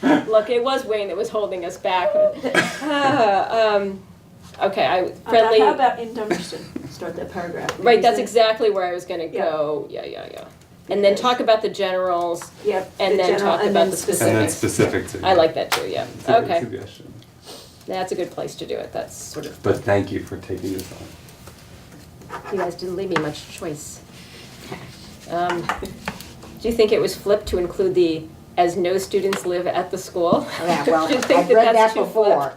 letters. Look, it was Wayne that was holding us back. Okay, friendly. How about in Dummerston? Start that paragraph. Right, that's Because exactly where I was gonna go. Yeah. And then talk about the generals, then- Yep. and the then general, talk and about then the And then specifics. specific to. I like that too, yeah. It's a good Okay, suggestion. that's a good place to do it. That's sort of, But thank you for taking this on. you guys didn't leave me much choice. Do you think it was flipped to include the, as no students live at the school? Yeah, well, Do you think I've read that's that too before.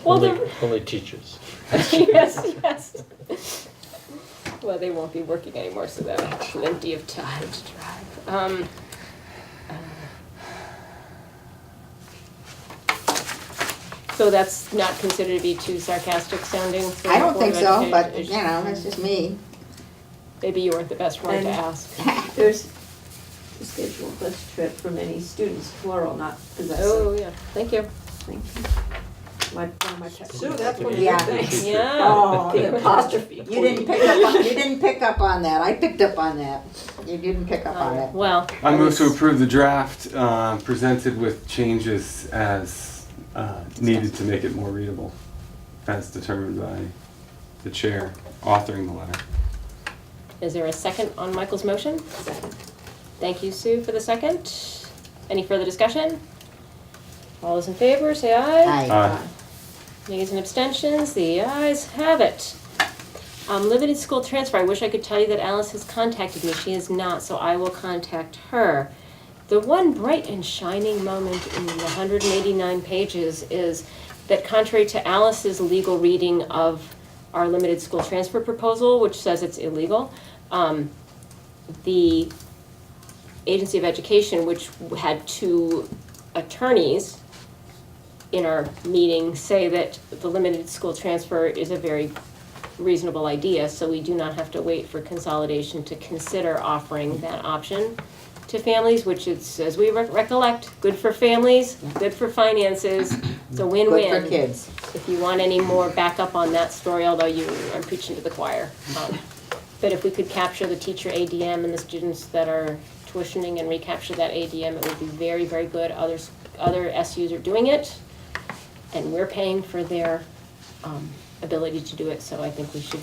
Well, Only teachers. yes. Well, they won't be working anymore, so they'll have plenty of time to drive. So that's not considered to be too sarcastic sounding? for I don't Board think of so, Education? but It's- you know, that's just me. Maybe you weren't the best one to And- ask. There's a scheduled bus trip for many students, plural, not possessive. Oh, yeah, thank you. Thank you. One of my texts. Sue, that's one of of your things. Yeah. Oh, the apostrophe. You didn't pick up on that. I picked up on that. You didn't pick up on it. Well. I move to was- approve the draft presented with changes as needed to make it more readable, as determined by the chair authoring the letter. Is there a second on Michael's motion? Second. Thank you, Sue, for the second. Any further discussion? All those in favor, say aye. Aye. Nays and abstentions, the ayes have it. Limited school transfer, I wish I could tell you that Alice has contacted me, she has not, so I will contact her. The one bright and shining moment in the 189 pages is that contrary to Alice's legal reading of our limited school transfer proposal, which says it's illegal, the Agency of Education, which had two attorneys in our meeting, say that the limited school transfer is a very reasonable idea, so we do not have to wait for consolidation to consider offering that option to families, which is, as we recollect, good for families, good for finances, it's a win-win. Good for kids. If you want any more backup on that story, although I'm preaching to the choir. But if we could capture the teacher ADM and the students that are tuitioning and recapture that ADM, it would be very, very good. Other SUs are doing it, and we're paying for their ability to do it, so I think we should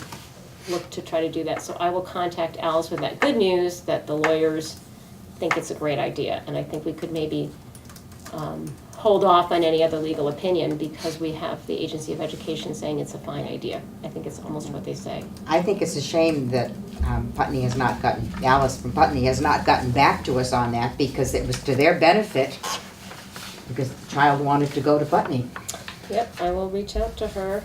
look to try to do that. So I will contact Alice with that good news that the lawyers think it's a great idea, and I think we could maybe hold off on any other legal opinion because we have the Agency of Education saying it's a fine idea. I think it's almost what they say. I think it's a shame that Alice from Putney has not gotten back to us on that because it was to their benefit because the child wanted to go to Putney. Yep, I will reach out to her,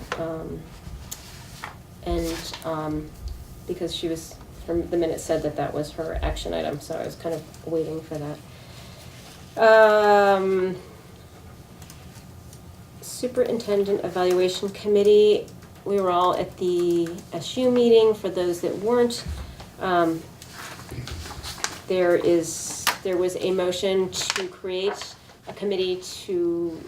because she was, from the minute said that that was her action item, so I was kind of waiting for that. Superintendent Evaluation Committee, we were all at the SU meeting. For those that weren't, there was a motion to create a committee to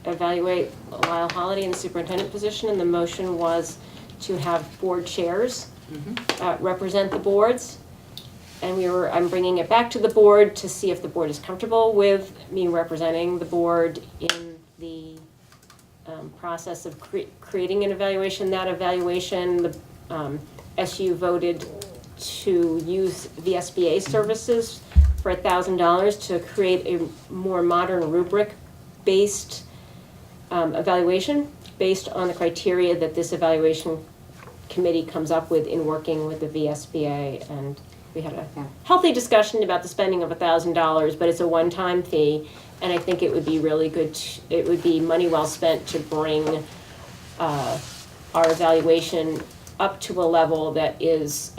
evaluate Lyle Holliday in the superintendent position, and the motion was to have board chairs represent the boards. And I'm bringing it back to the board to see if the board is comfortable with me representing the board in the process of creating an evaluation. That evaluation, the SU voted to use VSBA services for $1,000 to create a more modern rubric-based evaluation based on the criteria that this evaluation committee comes up with in working with the VSBA. And we had a healthy discussion about the spending of $1,000, but it's a one-time fee, and I think it would be really good. It would be money well spent to bring our evaluation up to a level that is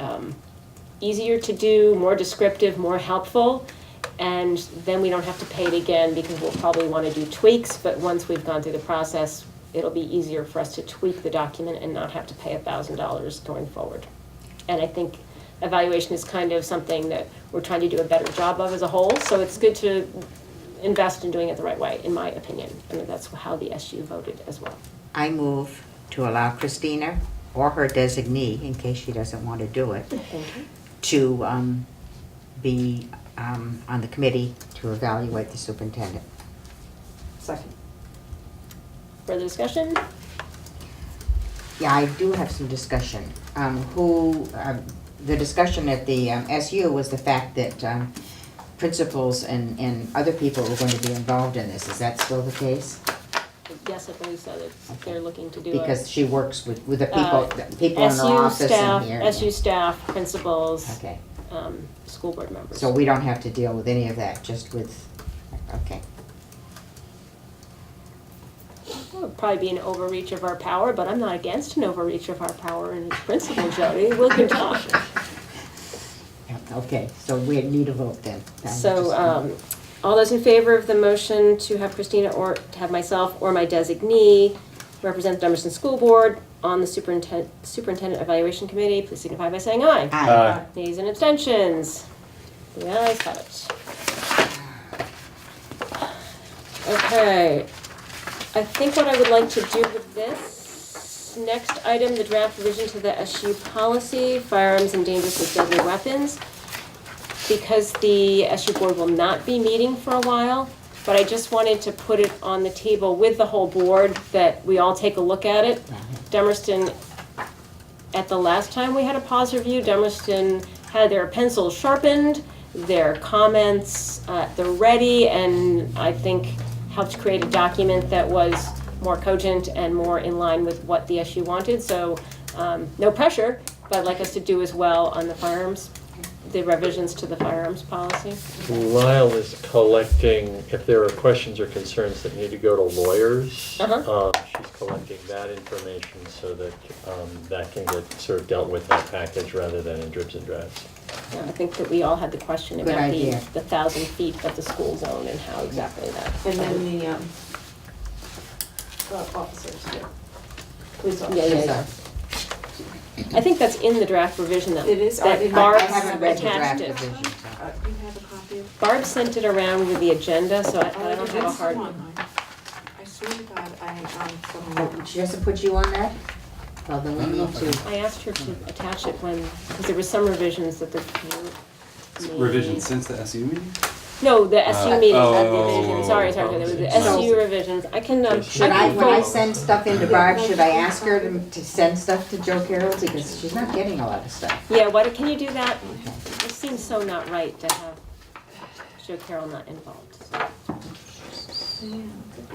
easier to do, more descriptive, more helpful, and then we don't have to pay it again because we'll probably want to do tweaks, but once we've gone through the process, it'll be easier for us to tweak the document and not have to pay $1,000 going forward. And I think evaluation is kind of something that we're trying to do a better job of as a whole, so it's good to invest in doing it the right way, in my opinion. I mean, that's how the SU voted as well. I move to allow Christina or her designee, in case she doesn't want to do it, to be on the committee to evaluate the superintendent. Second. Further discussion? Yeah, I do have some discussion. The discussion at the SU was the fact that principals and other people were going to be involved in this. Is that still the case? Yes, I believe so. They're looking to do Because she works with the people in her office and here. SU staff, principals, Okay, school board members. so we don't have to deal with any of that, just with, okay. It would probably be an overreach of our power, but I'm not against an overreach of our power in principle, Jody. We can talk. Okay, so we need a vote then. So, all those in favor of the motion to have Christina or to have myself or my designee represent the Dummerston School Board on the Superintendent Evaluation Committee, please signify by saying aye. Aye. Nays and abstentions. The ayes have it. Okay, I think what I would like to do with this next item, the draft revision to the SU policy, firearms and dangerous and deadly weapons, because the SU board will not be meeting for a while, but I just wanted to put it on the table with the whole board that we all take a look at it. Dummerston, at the last time we had a pause review, Dummerston had their pencils sharpened, their comments at the ready, and I think helped create a document that was more cogent and more in line with what the SU wanted. So no pressure, but I'd like us to do as well on the firearms, the revisions to the firearms policy. Lyle is collecting, if there are questions or concerns that need to go to lawyers, she's collecting that information so that that can get sort of dealt with in a package rather than in dribs and drabs. Yeah, I think that we all had the question Good about idea. the 1,000 feet of the school zone and how exactly that. And then the officers, yeah. Police Yeah, officers. yeah, yeah. I think that's in the draft revision that, It is? that I Barb haven't read the draft attached it. revision, so. Do you have a copy of? Barb sent it around with the agenda, so I don't have a It's hard. online. I swear to God, Oh, she doesn't put you on that? Well, then we need to, I asked her to attach it when, because there were some revisions that the Revisions since the SU meeting? No, the SU meeting, not the oh, revisions, sorry, there was the So- SU revisions, I can, Should I, when I forward- send stuff into Barb, should I ask her to send stuff to Joe Carroll? Because she's not getting a lot of stuff. Yeah, can you do that? It seems so not right to have Joe Carroll not involved.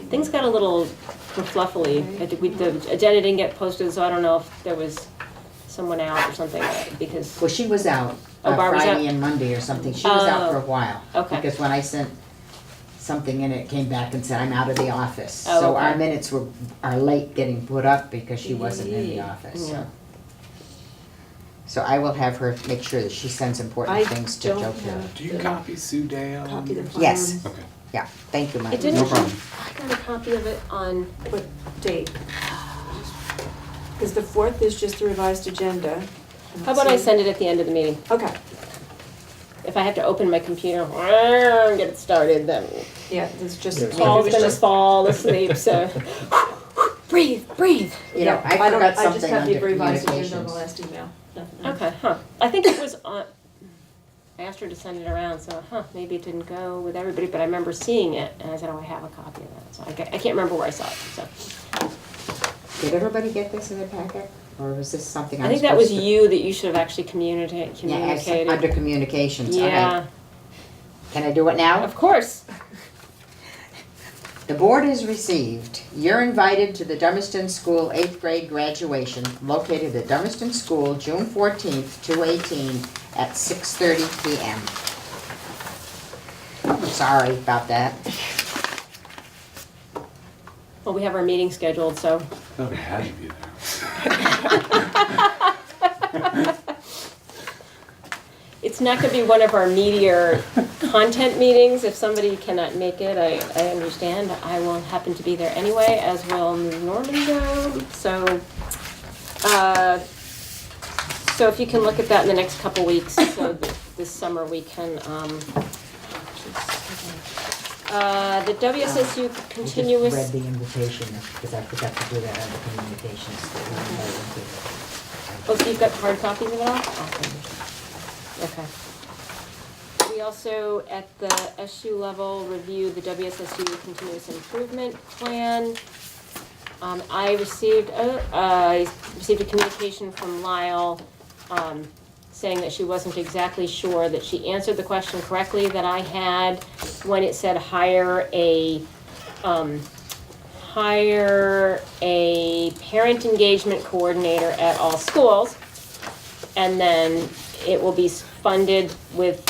Things got a little fluffily. I think the agenda didn't get posted, so I don't know if there was someone out or something, because, Well, she was out Oh, Barb was Friday out? and Monday or something. She was out Oh, for a while. okay. Because when I sent something in, it came back and said, I'm out of the office. Oh, So okay. our minutes are late getting put up because she wasn't in the office, Yeah. so. So I will have her make sure that she sends important things to Joe Carroll. Do you copy Sue Dale? Copy the Yes. forms. Okay. Yeah, thank you, Mike. It didn't, No problem. I got a copy of it on, What date? Because the 4th is just the revised agenda. how about I send it at the end of the meeting? Okay, If I have to open my computer and get it started, then yeah, it's just. Yeah. Paul's gonna fall asleep, so. Breathe, breathe. You know, I don't- forgot I just something have the under revised agenda on the communications. last email. Okay, I think it was on, I asked her to send it around, so, maybe it didn't go with everybody, but I remember seeing it, and I said, oh, I have a copy of that, so I can't remember where I saw it, so. Did everybody get this in their packet? Or was this something I I'm think that was supposed to- you that you should have actually Yeah, communicated. under communications, all right. Yeah, Can I do it now? of course. The board has received, you're invited to the Dummerston School 8th grade graduation located at Dummerston School, June 14th, 2018 at 6:30 PM. Sorry about that. Well, we have our meeting scheduled, so. Thought it had to be there. It's not gonna be one of our meatier content meetings. If somebody cannot make it, I understand. I will happen to be there anyway, as will Norman go. So if you can look at that in the next couple weeks, so that this summer we can, the WSSU continuous. I just read the invitation because I forgot to do that under communications. Oh, so you've got hard copies of it all? Awesome. Okay. We also, at the SU level, reviewed the WSSU Continuous Improvement Plan. I received a communication from Lyle, saying that she wasn't exactly sure that she answered the question correctly that I had when it said hire a parent engagement coordinator at all schools. And then it will be funded with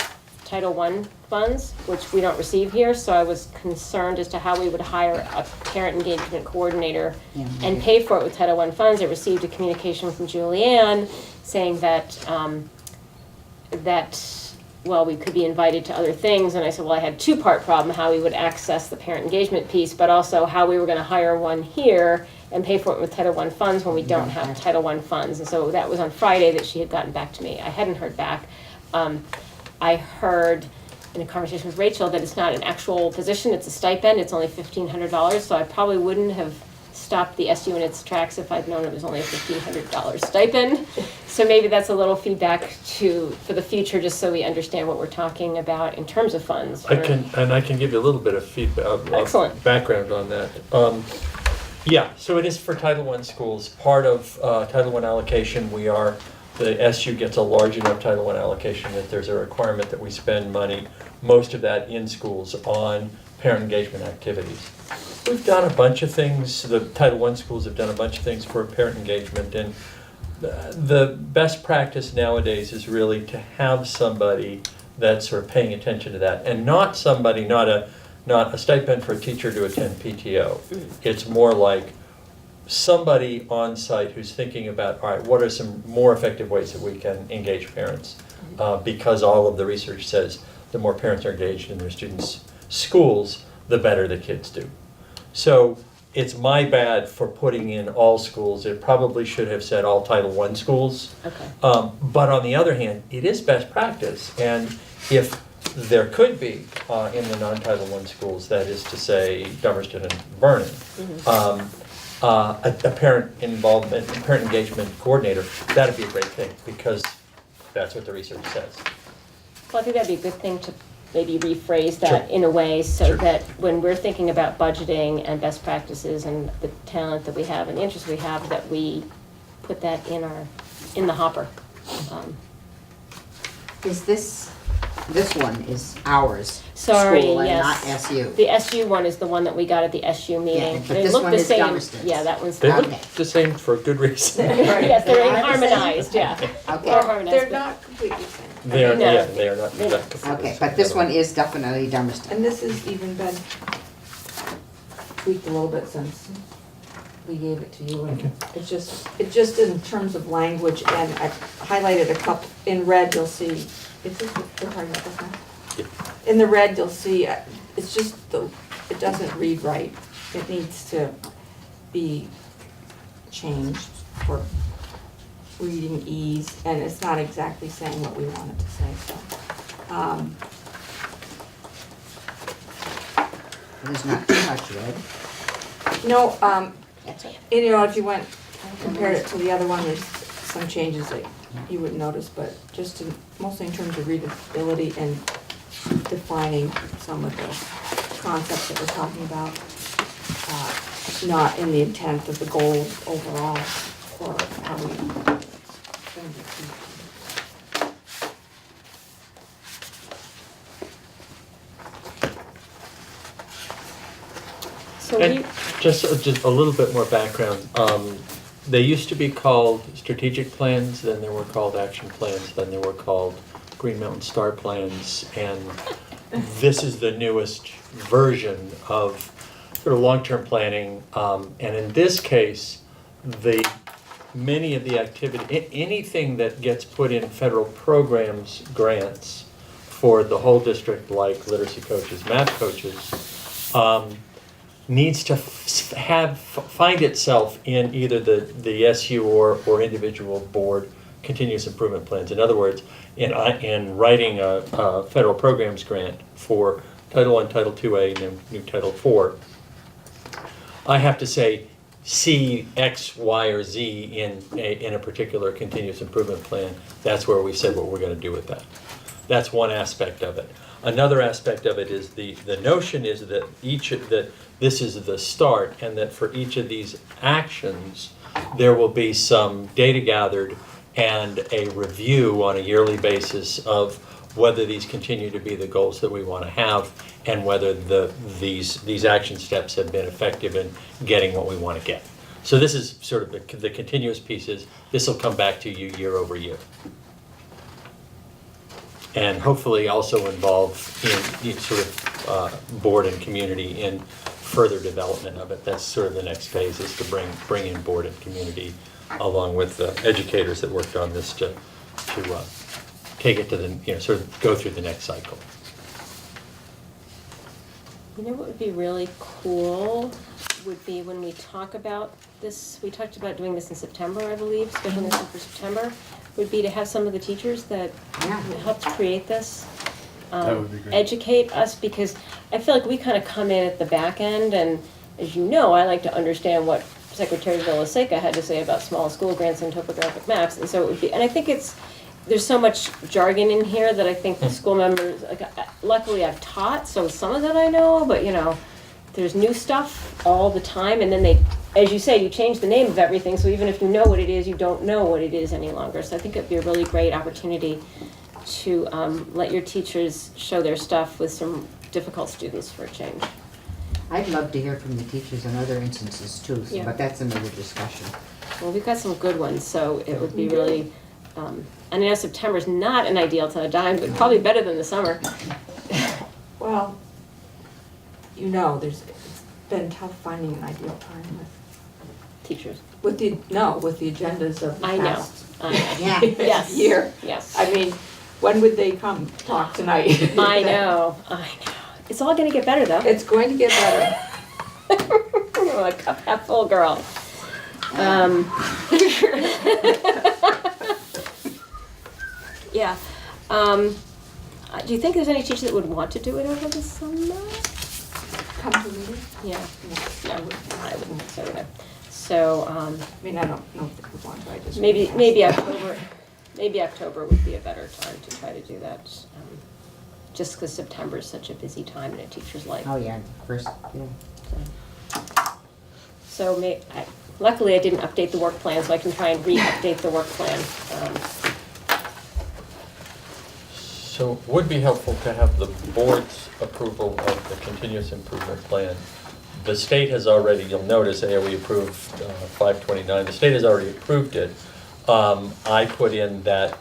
Title I funds, which we don't receive here, so I was concerned as to how we would hire a parent engagement coordinator and pay for it with Title I funds. I received a communication from Julianne saying that, well, we could be invited to other things, and I said, well, I had a two-part problem, how we would access the parent engagement piece, but also how we were gonna hire one here and pay for it with Title I funds when we don't have Title I funds. And so that was on Friday that she had gotten back to me. I hadn't heard back. I heard in a conversation with Rachel that it's not an actual position, it's a stipend, it's only $1,500, so I probably wouldn't have stopped the SU in its tracks if I'd known it was only a $1,500 stipend. So maybe that's a little feedback for the future, just so we understand what we're talking about in terms of funds. I can give you a little bit of feedback, Excellent. background on that. Yeah, so it is for Title I schools. Part of Title I allocation, the SU gets a large enough Title I allocation that there's a requirement that we spend money, most of that in schools, on parent engagement activities. We've done a bunch of things, the Title I schools have done a bunch of things for parent engagement, and the best practice nowadays is really to have somebody that's sort of paying attention to that, and not somebody, not a stipend for a teacher to attend PTO. It's more like somebody on site who's thinking about, all right, what are some more effective ways that we can engage parents? Because all of the research says the more parents are engaged in their students' schools, the better the kids do. So it's my bad for putting in all schools. It probably should have said all Title I schools. Okay. But on the other hand, it is best practice. And if there could be in the non-Title I schools, that is to say Dummerston and Vernon, a parent involvement, a parent engagement coordinator, that'd be a great thing because that's what the research says. Well, I think that'd be a good thing to maybe rephrase that Sure. in a way so Sure. that when we're thinking about budgeting and best practices and the talent that we have and the interest we have, that we put that in the hopper. Is this one is ours? Sorry, School and yes. not SU. The SU one is the one that we got at the SU meeting. but They this look one the is same. Dummerston's. Yeah, that one's. They look Okay. the same for good reason. Yes, they're Are they the same? harmonized, yeah. They're Okay, harmonized. They're but- not completely the same. They are, No. yeah, they are not. okay, but this one is definitely Dummerston. And this has even been tweaked a little bit since we gave it to you. And it's just in terms of language, and I highlighted a couple, in red you'll see, is this, we're talking about this now? Yeah. In the red you'll see, it's just, it doesn't read right. It needs to be changed for reading ease, and it's not exactly saying what we want it to say, so. There's not too much red. No, That's it. and you know, if you went, compared it to the other one, there's some changes that you wouldn't notice, but just mostly in terms of readability and defining some of the concepts that we're talking about. Not in the intent of the goals overall, or how we spend it. So And we, just a little bit more background. They used to be called strategic plans, then they were called action plans, then they were called Green Mountain Star plans, and this is the newest version of sort of long-term planning. And in this case, many of the activity, anything that gets put in federal programs grants for the whole district, like literacy coaches, math coaches, needs to find itself in either the SU or individual board continuous improvement plans. In other words, in writing a federal programs grant for Title I, Title IIA, and new Title IV, I have to say, see X, Y, or Z in a particular continuous improvement plan. That's where we said what we're going to do with that. That's one aspect of it. Another aspect of it is the notion is that that this is the start, and that for each of these actions, there will be some data gathered and a review on a yearly basis of whether these continue to be the goals that we want to have, and whether these action steps have been effective in getting what we want to get. So this is sort of the continuous pieces. This will come back to you year over year. And hopefully also involve in sort of board and community in further development of it. That's sort of the next phase, is to bring in board and community along with the educators that worked on this to take it to the, sort of go through the next cycle. you know what would be really cool would be when we talk about this, we talked about doing this in September, I believe, scheduling this in for September, would be to have some of the teachers that Yeah. helped create this That would be great. educate us, because I feel like we kind of come in at the back end, and as you know, I like to understand what Secretary Villaseca had to say about small school grants and topographic maps, and so it would be, and I think there's so much jargon in here that I think the school members, like, luckily I've taught, so some of that I know, but there's new stuff all the time, and then as you say, you change the name of everything, so even if you know what it is, you don't know what it is any longer. So I think it'd be a really great opportunity to let your teachers show their stuff with some difficult students for a change. I'd love to hear from the teachers in other instances too, Yeah. but that's another discussion. Well, we've got some good ones, so it would be really, I know September's not an ideal time, but probably better than the summer. Well, it's been tough finding an ideal time Teachers. with the agendas of the I know. past Yeah. Yes. year. Yes. I mean, when would they come talk tonight? I know. It's all gonna get better though. It's going to get better. I'm a cup half full girl. Yeah. Do you think there's any teacher that would want to do it over the summer? Come to me. Yeah. No, I wouldn't. I wouldn't, so would I. So, I mean, I don't know if they would want to, I just. maybe October, maybe October would be a better time to try to do that. Just because September is such a busy time in a teacher's life. Oh, yeah, first, yeah. So luckily I didn't update the work plan, so I can try and re-update the work plan. So it would be helpful to have the board's approval of the continuous improvement plan. The state has already, you'll notice, we approved 529, the state has already approved it. I put in that,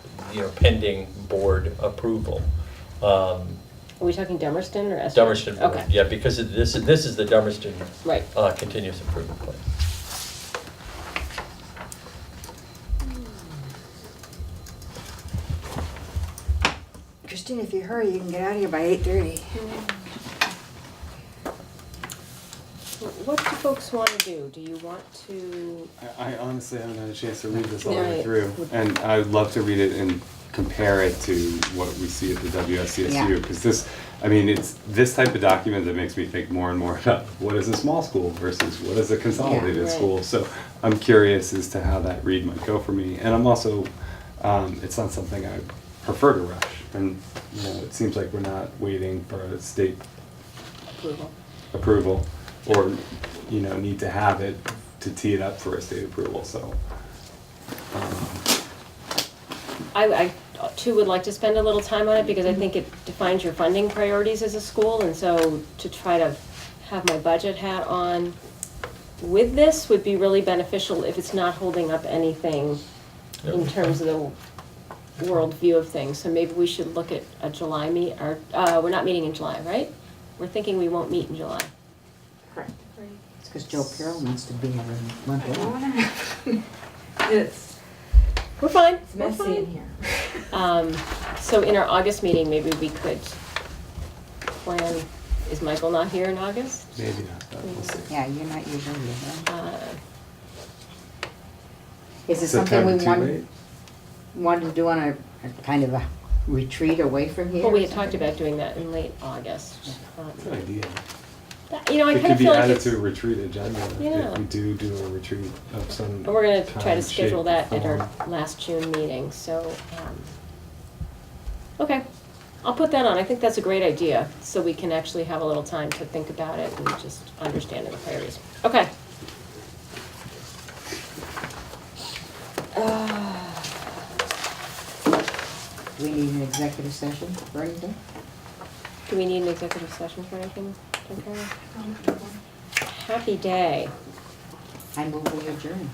pending board approval. Are we talking Dummerston or Essex? Dummerston board, Okay. yeah, because this is the Dummerston Right. continuous improvement plan. Christine, if you hurry, you can get out of here by 8:30. What do folks want to do? Do you want to? I honestly haven't had a chance to read this all the way Right. through, and I would love to read it and compare it to what we see at the WSESU, Yeah. because it's this type of document that makes me think more and more about what is a small school versus what is a consolidated Yeah, right. school. So I'm curious as to how that read might go for me, and I'm also, it's not something I prefer to rush, and it seems like we're not waiting for a state approval, or need to have it to tee it up for a state approval. So I too would like to spend a little time on it because I think it defines your funding priorities as a school, and so to try to have my budget hat on with this would be really beneficial if it's not holding up anything in terms of the world view of things. So maybe we should look at a July or we're not meeting in July, right? We're thinking we won't meet in July. Correct. It's because Joe Carroll wants to be here in a month. I don't wanna- It's We're fine. it's We're messy fine. in here. So in our August meeting, maybe we could plan, is Michael not here in August? maybe not, but we'll see. Yeah, you're not usually here, huh? Uh, Is it something we September too late? wanted to do on a kind of a retreat away from here? Well, we or had talked something? about doing that in late August. Good idea. I It kind could of be feel like added it's, to a retreat agenda Yeah. if we do a retreat of some. and we're gonna try to kind, schedule shape, that at our form. last June meeting, so, okay. I'll put that on. I think that's a great idea, so we can actually have a little time to think about it and just understand the priorities. Okay. Do we need an executive session for anything? Do we need an executive session for anything? Happy day. I move we adjourn.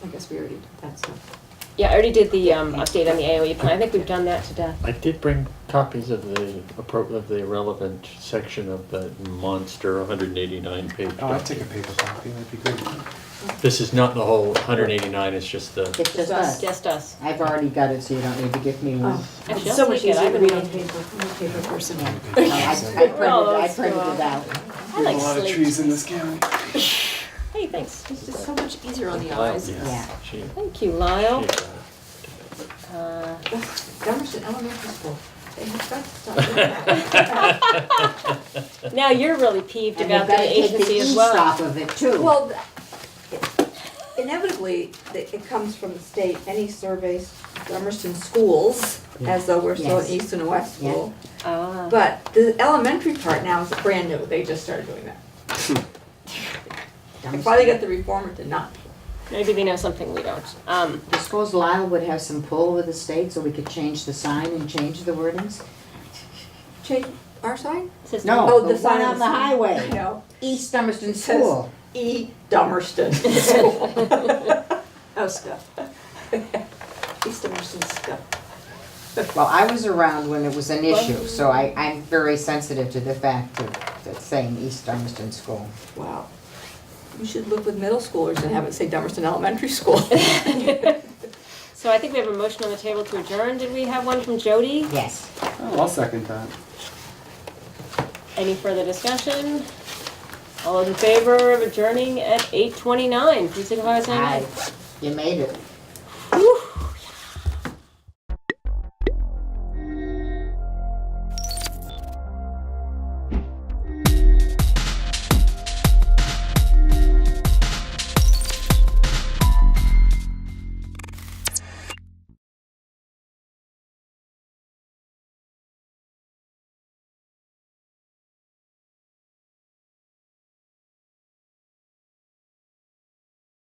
I guess we already did that stuff. Yeah, I already did the update on the AOE plan. I think we've done that to death. I did bring copies of the relevant section of the monster 189-page Oh, I document. take a paper copy, that'd be great. This is not the whole 189, it's just the, It's just us. Just us. I've already got it, so you don't need to give me one. Actually, It's I'll so much take it. I easier to haven't read on even- paper. I'm a paper person. No, I printed it out. I like a lot of slate. trees in this county. Hey, thanks. It's just so much easier on the Lyle, eyes. Yeah. she, Thank you, Lyle. she, Dummerston Elementary School. They have got to stop doing that. Now you're really peeved And about they've the got to take agency the as east well. off of it too. Well, inevitably, it comes from the state, any surveys, Dummerston schools, as though we're still an Yes. east and a west school. Ah. But the elementary part now is brand new, they just started doing that. I finally got the reformer to not. Maybe they know something we don't. I suppose Lyle would have some pull with the state so we could change the sign and change the wordings? Change our sign? Says- No, Oh, the the sign one on on the the sign. highway, No, East Dummerston It says- School. E. Dummerston School. Oh, stuff. East Dummerston stuff. Well, I was around when it was an issue, so I'm very sensitive to the fact of saying East Dummerston School. Wow. You should look with middle schoolers and have it say Dummerston Elementary School. So I think we have a motion on the table to adjourn. Did we have one from Jody? Yes. Oh, I'll second that. Any further discussion? All those in favor of adjourning at 8:29, please signify by saying aye. You made it.